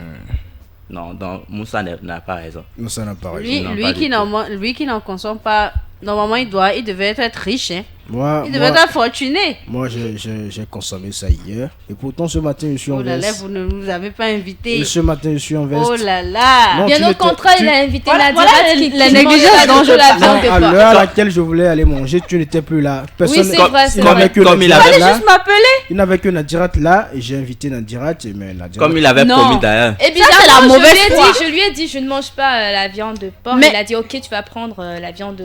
Non, Moussa n'a pas raison. Moussa n'a pas raison. Lui qui n'en consomme pas, normalement il devait être riche. Hein. Il devait être fortuné. Moi j'ai consommé ça hier. Et pourtant ce matin je suis en veste. Oh là là, vous ne nous avez pas invité. Et ce matin je suis en veste. Oh là là. Bien au contraire, il a invité Nadia qui la négligence dont je parle. À l'heure à laquelle je voulais aller manger, tu n'étais plus là. Personne, oui, c'est vrai, c'est vrai. Comme il avait juste m'appeler. Il n'avait que Nadirat là et j'ai invité Nadirat. Comme il avait promis d'ailleurs. Et bizarrement, je lui ai dit je ne mange pas la viande de porc. Il a dit ok, tu vas prendre la viande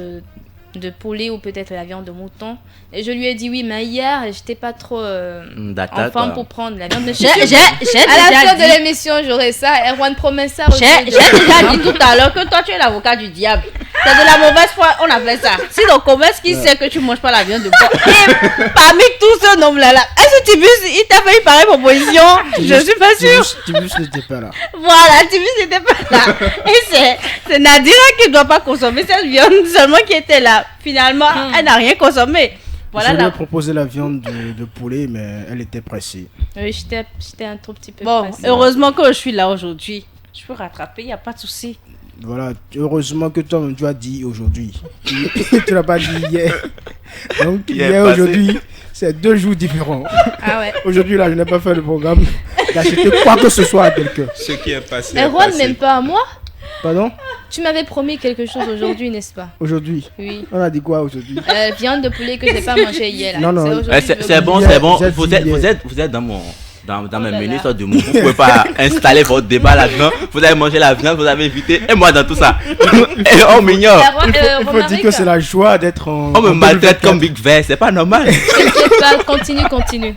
de poulet ou peut-être la viande de mouton. Et je lui ai dit oui, mais hier j'étais pas trop en forme pour prendre la viande de j'ai à la fin de l'émission j'aurai ça. Erwan promet ça. J'ai déjà dit tout à l'heure que toi tu es l'avocat du diable. C'est de la mauvaise foi, on a fait ça. Si le commerce qui sait que tu manges pas la viande de porc, et parmi tous ces noms là, est-ce que Tibus il t'a fait une pareille proposition? Je suis pas sûre. Tibus n'était pas là. Voilà, Tibus n'était pas là. Et c'est Nadira qui ne doit pas consommer cette viande seulement qui était là. Finalement, elle n'a rien consommé. Voilà, je lui ai proposé la viande de poulet, mais elle était pressée. Oui, j'étais un tout petit peu pressée. Heureusement que je suis là aujourd'hui. Je peux rattraper, il n'y a pas de souci. Voilà, heureusement que toi-même tu as dit aujourd'hui. Tu l'as pas dit hier. Donc hier aujourd'hui, c'est 2 jours différents. Ah ouais. Aujourd'hui là, je n'ai pas fait le programme d'acheter quoi que ce soit à quelqu'un. Ce qui est passé. Erwan, même pas à moi. Pardon? Tu m'avais promis quelque chose aujourd'hui, n'est-ce pas? Aujourd'hui? Oui. On a dit quoi aujourd'hui? Viande de poulet que je n'ai pas mangé hier. Là. Non. C'est bon. Vous êtes dans mes menus de mots. Vous ne pouvez pas installer votre débat là-dedans. Vous avez mangé la viande, vous avez invité. Et moi dans tout ça. Et on m'ignore. Il faut dire que c'est la joie d'être en. On me maltraite comme Big Vert, c'est pas normal. Continue.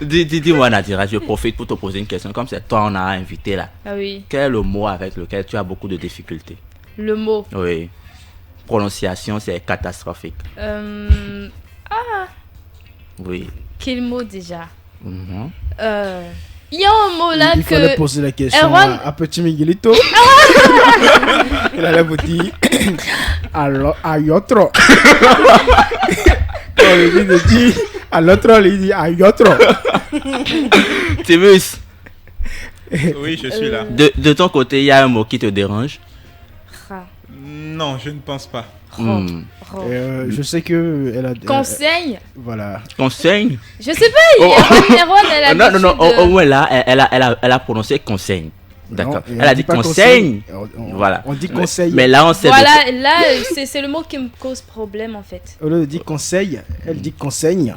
Dis-moi Nadira, je profite pour te poser une question. Comme c'est toi on a invité là. Ah oui. Quel est le mot avec lequel tu as beaucoup de difficultés? Le mot. Oui. Prononciation, c'est catastrophique. Oui. Quel mot déjà? Il y a un mot là il que... Il fallait poser la question à Petit Miguelito. Il allait vous dire à l'autre. Quand il dit à l'autre, il dit à l'autre. Tibus. Oui, je suis là. De ton côté, il y a un mot qui te dérange? Non, je ne pense pas. Je sais que elle a. Conseil. Voilà. Conseil. Je sais pas. Elle a non. Au moins là, elle a prononcé conseil. D'accord. Elle a dit conseil. Voilà. On dit conseil. Mais là, on sait. Voilà. Là, c'est le mot qui me cause problème en fait. Au lieu de dire conseil, elle dit conseil.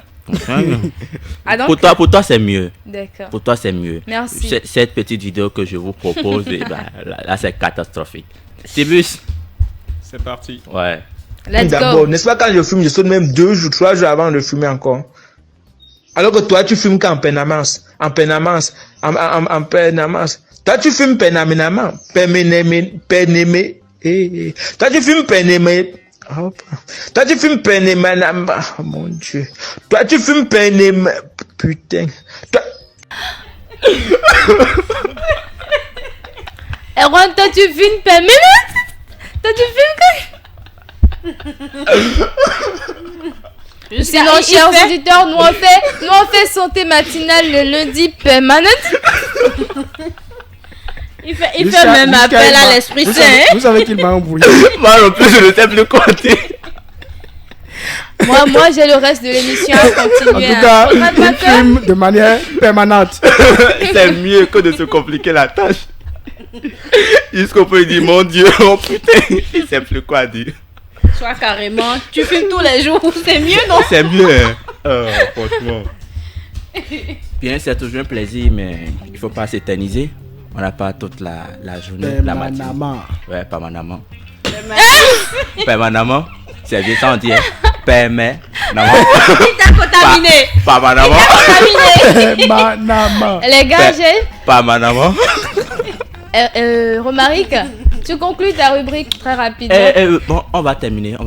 Ah, donc... Pour toi, c'est mieux. D'accord. Pour toi, c'est mieux. Merci. Cette petite vidéo que je vous propose, là, c'est catastrophique. Tibus. C'est parti. Ouais. D'abord, n'est-ce pas, quand je fume, je saute même 2 jours, 3 jours avant de fumer encore. Alors que toi, tu fumes qu'en pénamence. En pénamence. Toi, tu fumes pénamenamment. Pénémé. Toi, tu fumes pénémé. Toi, tu fumes pénéménamment. Oh mon Dieu. Toi, tu fumes pénémé. Putain. Toi... Erwan, toi, tu fumes pénémé. Toi, tu fumes quoi? Sinon, chers auditeurs, nous on fait santé matinale le lundi permanent. Il fait même appel à l'Esprit Saint. Vous savez qu'il m'a embrouillé. Moi non plus, je ne sais plus quoi dire. Moi j'ai le reste de l'émission à continuer. En tout cas, il filme de manière permanente. C'est mieux que de se compliquer la tâche. Jusqu'au point, il dit mon Dieu, oh putain, il sait plus quoi dire. Soit carrément, tu fumes tous les jours, c'est mieux, non? C'est mieux, hein? Franchement. Bien, c'est toujours un plaisir, mais il faut pas s'éterniser. On n'a pas toute la journée, la matinée. Ouais, permanemment. Permanemment, c'est bien ça on dit, hein? Permanemment. Il t'a contaminé. Permanemment. Permanemment. Les gars, j'ai... Permanemment. Romaric, tu conclus ta rubrique très rapidement. Bon, on va terminer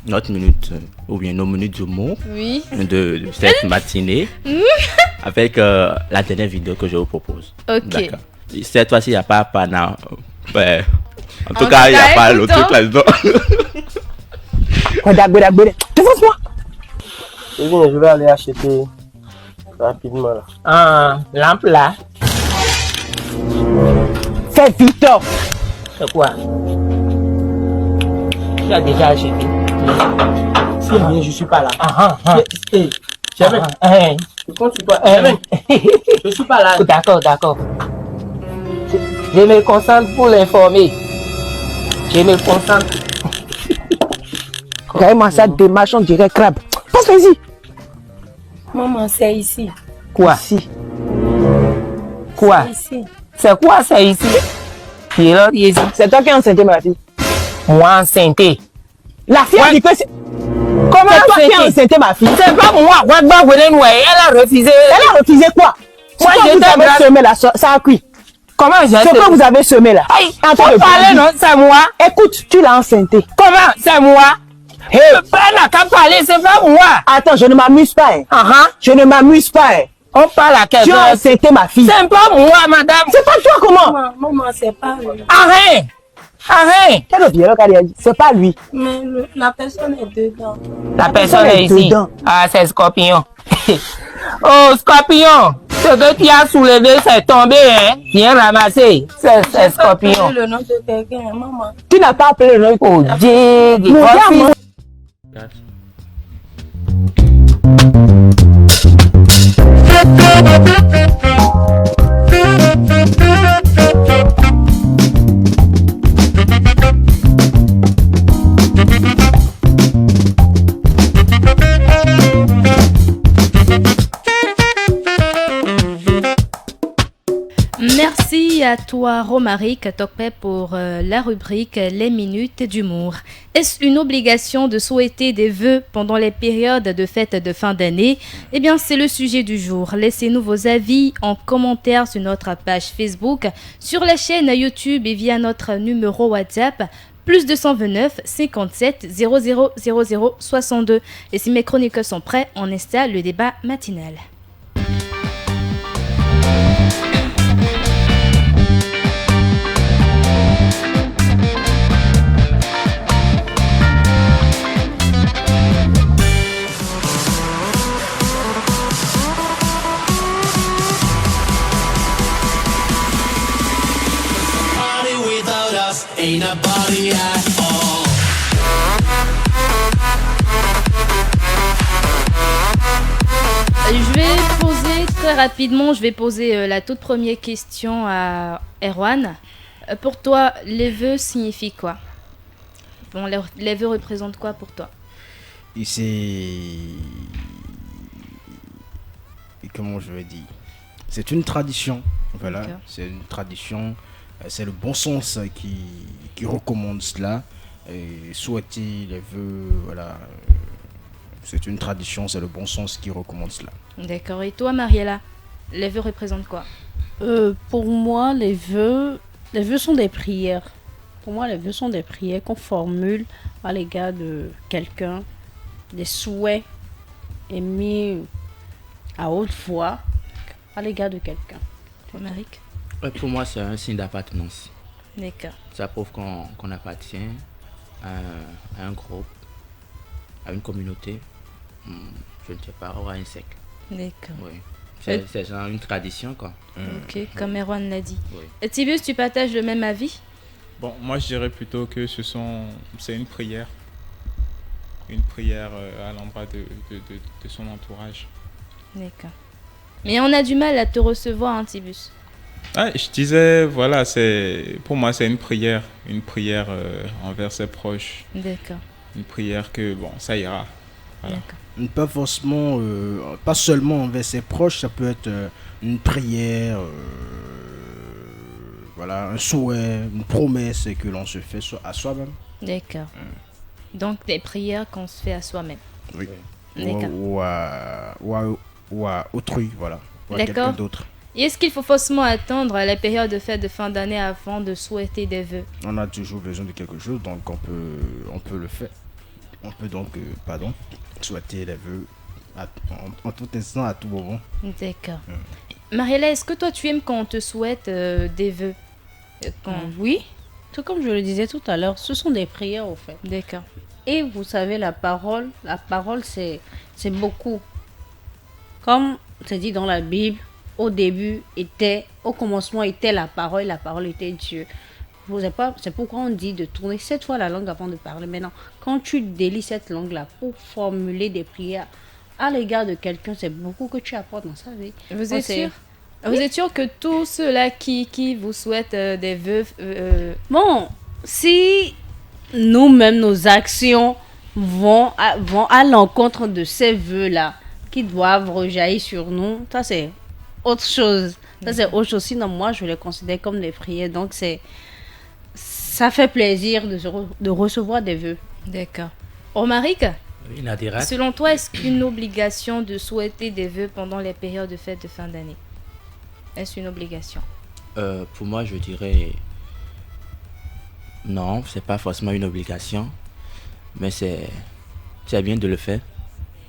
notre minute ou bien nos minutes d'humour Oui. de cette matinée avec la dernière vidéo que je vous propose. Ok. D'accord. Cette fois-ci, il n'y a pas Pana. En tout cas, il n'y a pas le truc là-dedans. Défonce-moi. Je vais aller acheter rapidement là. Ah, lampe là. Fais vite. C'est quoi? Tu as déjà acheté. Si bien, je suis pas là. Je suis pas là. D'accord. Je me concentre pour l'informer. Je me concentre. Regardez-moi ça, démarche, on dirait crabe. Passe ici. Maman, c'est ici. Quoi? Ici. Quoi? Ici. C'est quoi ça ici? C'est toi qui es enceinte, ma fille. Moi enceinte. La fille a dit que c'est... Comment c'est toi qui es enceinte, ma fille? C'est pas moi. Elle a refusé. Elle a refusé quoi? Moi, je t'avais semé là, ça a cuit. Comment j'ai... Ce que vous avez semé là. Aïe, parler, non, c'est moi. Écoute, tu l'as enceinte. Comment? C'est moi. Hey, pas la qu'à parler, c'est pas moi. Attends, je ne m'amuse pas. Je ne m'amuse pas. On parle à quelqu'un. Tu as enceinte ma fille. C'est pas moi, madame. C'est pas toi, comment? Maman, c'est pas lui. Arrête. Quel autre violon qu'a dit? C'est pas lui. Mais la personne est dedans. La personne est ici. Ah, c'est Scorpion. Oh, Scorpion. Ce que tu as soulevé, c'est tombé, hein. Viens ramasser. C'est Scorpion. Le nom de quelqu'un, maman. Tu n'as pas appelé le nom. Oh, Dieu. Merci à toi Romaric Tokpe pour la rubrique Les minutes d'humour. Est-ce une obligation de souhaiter des vœux pendant les périodes de fête de fin d'année? Eh bien, c'est le sujet du jour. Laissez-nous vos avis en commentaire sur notre page Facebook, sur la chaîne YouTube et via notre numéro WhatsApp plus 229 57 00 00 62. Et si mes chroniqueurs sont prêts, on installe le débat matinal. Ain't a body at all. Je vais poser très rapidement, la toute première question à Erwan. Pour toi, les vœux signifient quoi? Bon, les vœux représentent quoi pour toi? Et c'est... Comment je vais dire? C'est une tradition, voilà. Okay. C'est une tradition, c'est le bon sens qui recommande cela. Et souhaiter les vœux, voilà. C'est une tradition, c'est le bon sens qui recommande cela. D'accord. Et toi, Mariella, les vœux représentent quoi? Pour moi, les vœux sont des prières. Pour moi, les vœux sont des prières qu'on formule à l'égard de quelqu'un, des souhaits émis à haute voix à l'égard de quelqu'un. Toi, Maric? Pour moi, c'est un signe d'appartenance. D'accord. Ça prouve qu'on appartient à un groupe, à une communauté, je ne sais pas, ou à un secte. D'accord. Oui. C'est genre une tradition, quoi. Ok, comme Erwan l'a dit. Oui. Et Tibius, tu partages le même avis? Bon, moi je dirais plutôt que c'est une prière. Une prière à l'endroit de son entourage. D'accord. Mais on a du mal à te recevoir, hein, Tibius. Ah, je disais, voilà, pour moi c'est une prière envers ses proches. D'accord. Une prière que, bon, ça ira. Voilà. D'accord. Pas forcément, pas seulement envers ses proches, ça peut être une prière, voilà, un souhait, une promesse que l'on se fait à soi-même. D'accord. Donc des prières qu'on se fait à soi-même. Oui. D'accord. Ou à autrui, voilà. Ou à quelqu'un d'autre. Et est-ce qu'il faut forcément attendre la période de fête de fin d'année avant de souhaiter des vœux? On a toujours besoin de quelque chose, donc on peut le faire. On peut donc, souhaiter les vœux en tout instant, à tout moment. D'accord. Mariella, est-ce que toi tu aimes quand on te souhaite des vœux Oui, tout comme je le disais tout à l'heure, ce sont des prières au fait. D'accord. Et vous savez, la parole c'est beaucoup. Comme c'est dit dans la Bible, au commencement était la parole était Dieu. C'est pourquoi on dit de tourner 7 fois la langue avant de parler. Maintenant, quand tu délies cette langue-là pour formuler des prières à l'égard de quelqu'un, c'est beaucoup que tu apportes dans sa vie. Vous êtes sûr? Vous êtes sûr que tous ceux-là qui vous souhaitent des vœux... Bon, si nous-mêmes, nos actions vont à l'encontre de ces vœux-là qui doivent rejaillir sur nous, ça c'est autre chose. Sinon, moi, je les considère comme des prières. Donc, ça fait plaisir de recevoir des vœux. D'accord. Romaric, Oui, Nadira. selon toi, est-ce qu'une obligation de souhaiter des vœux pendant les périodes de fête de fin d'année? Est-ce une obligation? Pour moi, je dirais non, c'est pas forcément une obligation, mais c'est bien de le faire.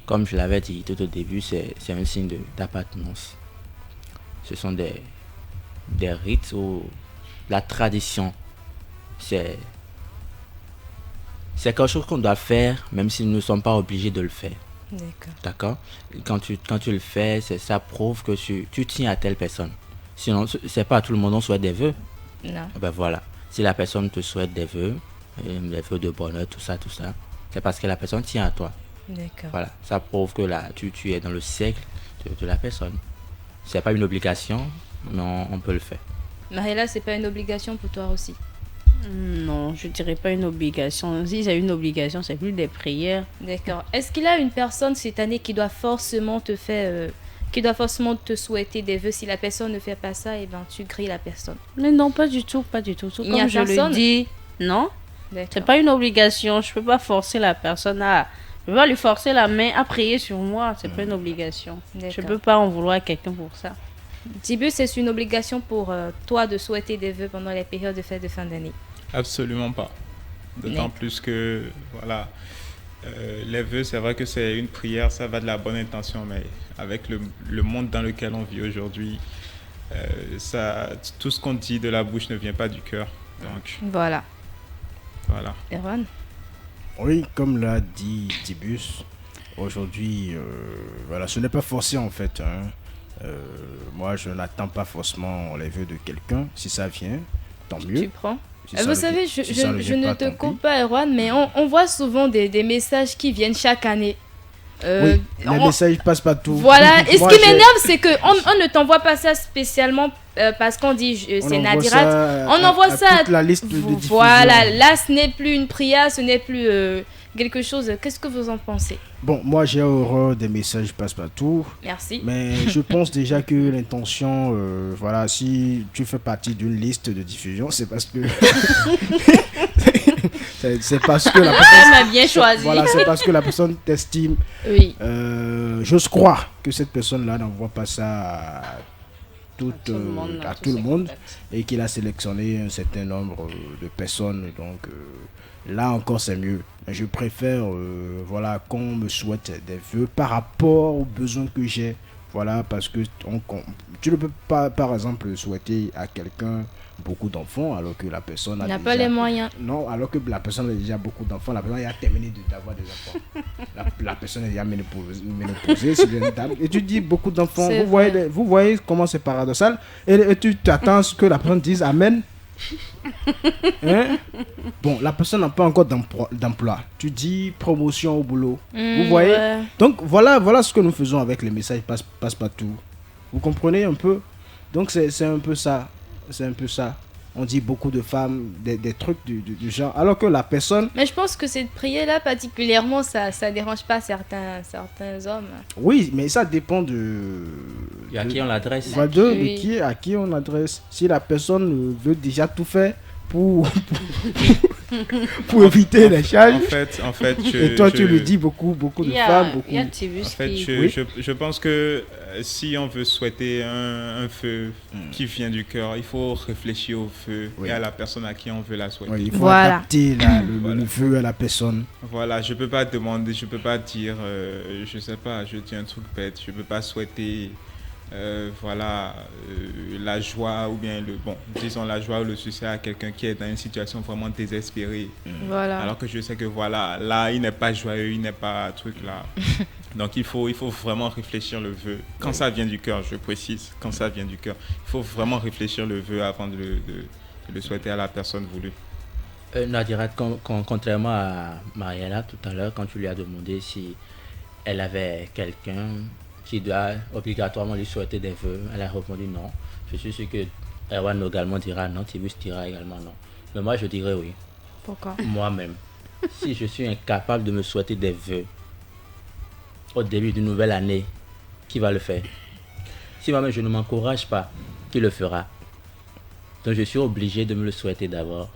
Comme je l'avais dit tout au début, c'est un signe d'appartenance. Ce sont des rites ou la tradition. C'est quelque chose qu'on doit faire, même si nous ne sommes pas obligés de le faire. D'accord. Quand tu le fais, ça prouve que tu tiens à telle personne. Sinon, c'est pas à tout le monde on souhaite des vœux. Non. Ben voilà. Si la personne te souhaite des vœux de bonheur, tout ça, c'est parce que la personne tient à toi. D'accord. Voilà. Ça prouve que là, tu es dans le cercle de la personne. C'est pas une obligation, mais on peut le faire. Mariella, c'est pas une obligation pour toi aussi? Non, je dirais pas une obligation. Si c'est une obligation, c'est plus des prières. D'accord. Est-ce qu'il y a une personne cette année qui doit forcément te souhaiter des vœux? Si la personne ne fait pas ça, et ben tu grilles la personne. Mais non, pas du tout. Tout Il n'y a comme je personne? le dis, non. C'est pas une obligation. Je peux pas forcer la personne je peux pas lui forcer la main à prier sur moi. C'est pas une obligation. Je peux pas en vouloir à quelqu'un pour ça. Dibus, c'est une obligation pour toi de souhaiter des vœux pendant les périodes de fête de fin d'année? Absolument pas. D'autant plus que, voilà, les vœux, c'est vrai que c'est une prière, ça va de la bonne intention, mais avec le monde dans lequel on vit aujourd'hui, tout ce qu'on dit de la bouche ne vient pas du cœur. Donc, voilà. Erwan? Oui, comme l'a dit Dibus, aujourd'hui, voilà, ce n'est pas forcé en fait. Moi, je n'attends pas forcément les vœux de quelqu'un. Si ça vient, tant mieux. Tu prends? Si Vous savez, je ne te coupe pas, Erwan, mais on voit souvent des messages qui viennent chaque année. Oui, les messages passent pas tout. Voilà, et ce qui m'énerve, c'est qu'on ne t'envoie pas ça spécialement parce qu'on dit c'est Nadirat. On envoie ça à toute la liste de diffusion. Voilà, là ce n'est plus une prière, ce n'est plus quelque chose. Qu'est-ce que vous en pensez? Bon, moi j'ai horreur des messages passe-partout. Merci. Mais je pense déjà que l'intention, voilà, si tu fais partie d'une liste de diffusion, c'est parce que c'est parce que la personne m'a bien choisi. Voilà, c'est parce que la personne t'estime. Oui. J'ose croire que cette personne-là n'envoie pas ça à tout le monde et qu'il a sélectionné un certain nombre de personnes. Donc là encore c'est mieux. Je préfère voilà, qu'on me souhaite des vœux par rapport aux besoins que j'ai. Voilà, parce que tu ne peux pas, par exemple, souhaiter à quelqu'un beaucoup d'enfants alors que la personne n'a pas les moyens. Non, alors que la personne a déjà beaucoup d'enfants, la personne a terminé d'avoir des enfants. la personne est déjà ménopausée, c'est une dame. Et tu dis beaucoup d'enfants, vous voyez comment c'est paradoxal. Et tu t'attends à ce que la personne dise Amen. Hein? Bon, la personne n'a pas encore d'emploi. Tu dis promotion au boulot. Vous voyez? Ouais. Donc voilà ce que nous faisons avec les messages passe partout. Vous comprenez un peu? Donc c'est un peu ça. C'est un peu ça. On dit beaucoup de femmes, des trucs du genre, alors que la personne... Mais je pense que cette prière-là, particulièrement, ça dérange pas certains hommes. Oui, mais ça dépend de... À qui on l'adresse. À qui on l'adresse. Si la personne veut déjà tout faire pour pour éviter les charges. En fait, et toi, tu le dis beaucoup de femmes. Beaucoup... je pense que si on veut souhaiter un feu qui vient du cœur, il faut réfléchir au feu et à la personne à qui on veut la souhaiter. Oui, il faut adapter le feu à la personne. Voilà, je peux pas demander, je peux pas dire, je sais pas, je dis un truc bête, je peux pas souhaiter la joie ou bien disons la joie ou le succès à quelqu'un qui est dans une situation vraiment désespérée. Voilà. Alors que je sais que là il n'est pas joyeux, il n'est pas truc là. Donc il faut vraiment réfléchir le vœu. Quand ça vient du cœur, je précise, quand ça vient du cœur, il faut vraiment réfléchir le vœu avant de le souhaiter à la personne voulue. Nadira, contrairement à Mariana tout à l'heure, quand tu lui as demandé si elle avait quelqu'un qui doit obligatoirement lui souhaiter des vœux, elle a répondu non. Je suis sûr que Erwan également dira non, Tibus dira également non. Mais moi je dirais oui. Pourquoi? Moi-même, si je suis incapable de me souhaiter des vœux au début d'une nouvelle année, qui va le faire? Si moi-même je ne m'encourage pas, qui le fera? Donc je suis obligé de me le souhaiter d'abord.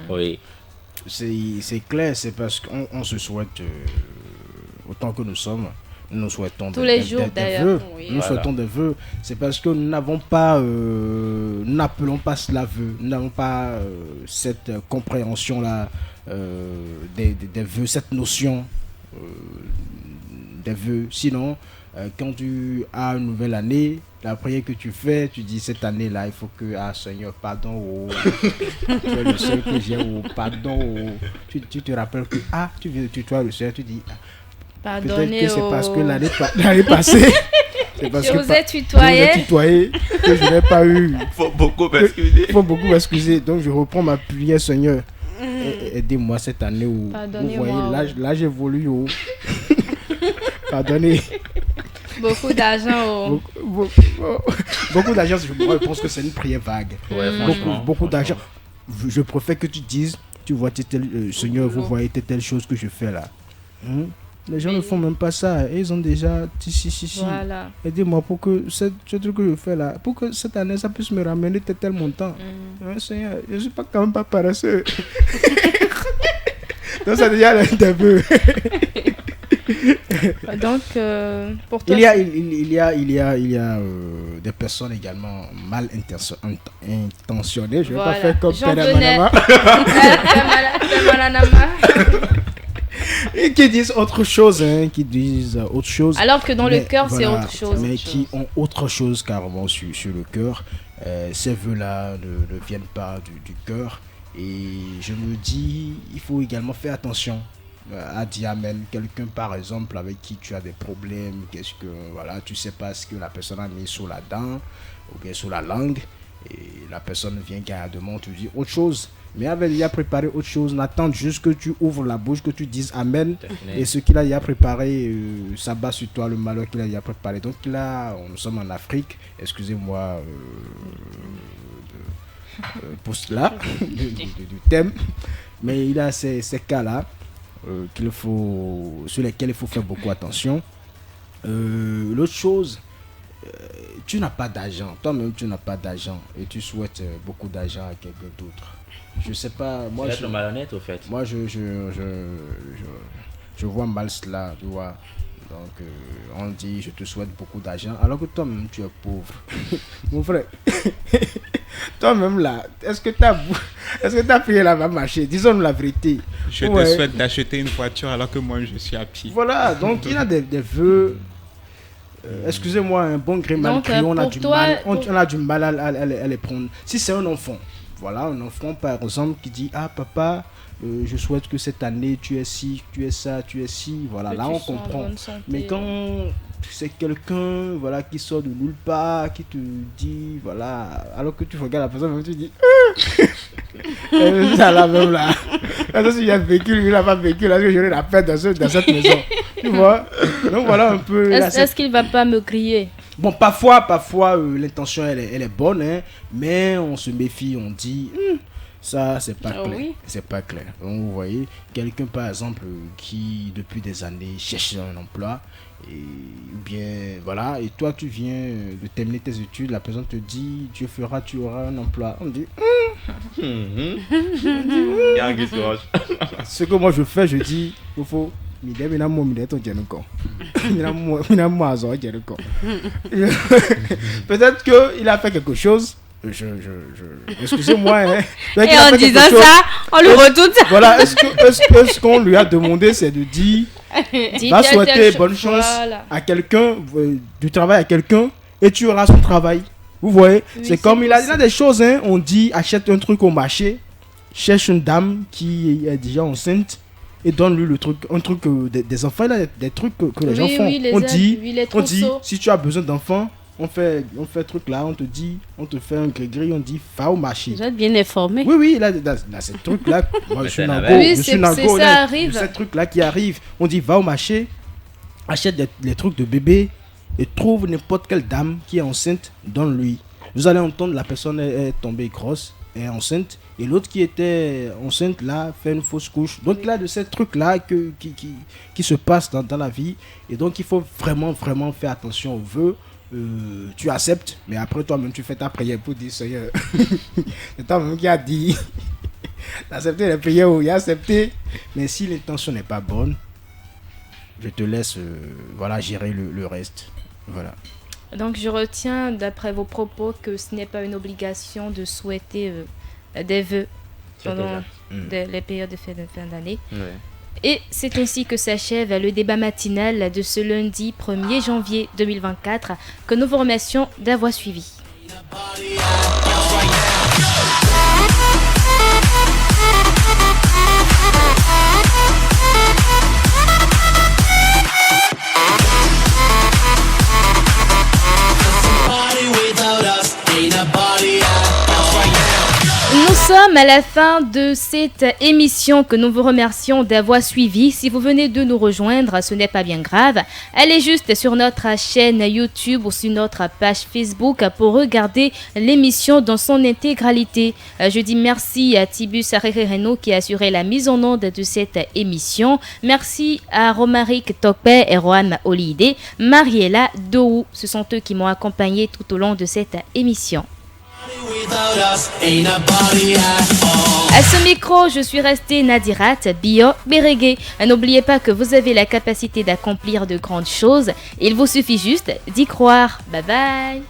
Oui. C'est clair, c'est parce qu'on se souhaite autant que nous sommes. Nous souhaitons tous les jours d'ailleurs. Vœux. Oui. Nous souhaitons des vœux. C'est parce que nous n'avons pas, nous n'appelons pas cela vœux. Nous n'avons pas cette compréhension là des vœux, cette notion des vœux. Sinon, quand tu as une nouvelle année, la prière que tu fais, tu dis cette année là, il faut que Seigneur pardon tu es le seul que j'ai pardon tu te rappelles que tu viens de tutoyer le Seigneur, tu dis pardonnez peut-être que c'est parce que l'année passée c'est parce que vous êtes tutoyé que je n'ai pas eu. Faut beaucoup m'excuser. Faut beaucoup m'excuser. Donc je reprends ma prière, Seigneur. Aidez-moi cette année où vous voyez là j'évolue pardonnez. Beaucoup d'argent. Beaucoup d'argent, je pense que c'est une prière vague. Ouais, beaucoup d'argent. Je préfère que tu dises, tu vois, Seigneur, vous voyez telle chose que je fais là. Les gens ne font même pas ça. Ils ont déjà... Si. Voilà. Aidez-moi pour que ce truc que je fais là, pour que cette année, ça puisse me ramener tel montant. Seigneur, je ne suis quand même pas paresseux. Donc, ça déjà des vœux. Donc, pour toi... Il y a des personnes également mal intentionnées. Je ne vais pas faire comme Père et qui disent autre chose, alors que dans le cœur, c'est autre chose. Mais qui ont autre chose carrément sur le cœur. Ces vœux-là ne viennent pas du cœur. Et je me dis, il faut également faire attention à dire amen. Quelqu'un par exemple avec qui tu as des problèmes, tu sais pas ce que la personne a mis sous la dent ou bien sous la langue, et la personne vient carrément te dire autre chose. Mais avait déjà préparé autre chose, n'attends juste que tu ouvres la bouche, que tu dises amen, et ce qu'il a déjà préparé, ça bat sur toi le malheur qu'il a déjà préparé. Donc là, nous sommes en Afrique, excusez-moi pour cela, du thème, mais il a ces cas-là sur lesquels il faut faire beaucoup attention. L'autre chose, tu n'as pas d'argent, toi-même tu n'as pas d'argent, et tu souhaites beaucoup d'argent à quelqu'un d'autre. Je sais pas, moi je malhonnête au fait. Moi je vois mal cela, tu vois. Donc on dit je te souhaite beaucoup d'argent alors que toi-même tu es pauvre. Mon frère, toi-même là, est-ce que ta prière là va marcher? Disons-nous la vérité. Je te souhaite d'acheter une voiture alors que moi je suis à pied. Voilà, donc il y a des vœux. Excusez-moi, un bon gré mal pris, on a du mal à les prendre. Si c'est un enfant, voilà, un enfant par exemple qui dit papa, je souhaite que cette année tu es ci, tu es ça, tu es ci, voilà, là on comprend. Mais quand c'est quelqu'un, voilà, qui sort de nulle part, qui te dit, voilà, alors que tu regardes la personne, tu dis ça là même là, si j'ai vécu, lui il n'a pas vécu, là que j'aurais la paix dans cette maison, tu vois. Donc voilà un peu. Est-ce qu'il va pas me crier? Bon, parfois l'intention elle est bonne, hein, mais on se méfie, on dit ça c'est pas clair. Oui. C'est pas clair. Donc vous voyez, quelqu'un par exemple qui depuis des années cherche un emploi, ou bien voilà, et toi tu viens de terminer tes études, la personne te dit tu auras un emploi. On dit Ce que moi je fais, je dis, il faut. Peut-être qu'il a fait quelque chose. Excusez-moi. Hein. Et en disant ça, on lui retourne ça. Voilà, est-ce qu'on lui a demandé, c'est de dire, va souhaiter bonne chance à quelqu'un, du travail à quelqu'un, et tu auras son travail. Vous voyez, oui, c'est comme il a des choses, hein, on dit, achète un truc au marché, cherche une dame qui est déjà enceinte, et donne-lui le truc, un truc des enfants, il a des trucs que les gens font. On dit, si tu as besoin d'enfants, on fait truc là, on te dit, on te fait un gris-gris, on dit, va au marché. Vous êtes bien informé. Oui, là, ce truc là, moi je suis Nango, ce truc là qui arrive, on dit, va au marché, achète les trucs de bébé, et trouve n'importe quelle dame qui est enceinte, donne-lui. Vous allez entendre, la personne est tombée grosse, est enceinte, et l'autre qui était enceinte là fait une fausse couche. Donc là, de ces trucs là qui se passent dans la vie, et donc il faut vraiment faire attention aux vœux. Tu acceptes, mais après toi-même tu fais ta prière pour dire Seigneur, c'est toi-même qui a dit d'accepter les prières, ou il a accepté, mais si l'intention n'est pas bonne, je te laisse gérer le reste. Voilà. Donc je retiens d'après vos propos que ce n'est pas une obligation de souhaiter des vœux pendant les périodes de fin d'année. Ouais. Et c'est ainsi que s'achève le débat matinal de ce lundi 1er janvier 2024 que nous vous remercions d'avoir suivi. Nous sommes à la fin de cette émission que nous vous remercions d'avoir suivi. Si vous venez de nous rejoindre, ce n'est pas bien grave. Allez juste sur notre chaîne YouTube ou sur notre page Facebook pour regarder l'émission dans son intégralité. Je dis merci à Tibus Arereno qui a assuré la mise en onde de cette émission. Merci à Romaric Tokpe et Rohan Olide, Mariella Dou. Ce sont eux qui m'ont accompagné tout au long de cette émission. À ce micro, je suis restée Nadirat Bio Bérégué. N'oubliez pas que vous avez la capacité d'accomplir de grandes choses. Il vous suffit juste d'y croire. Bye bye.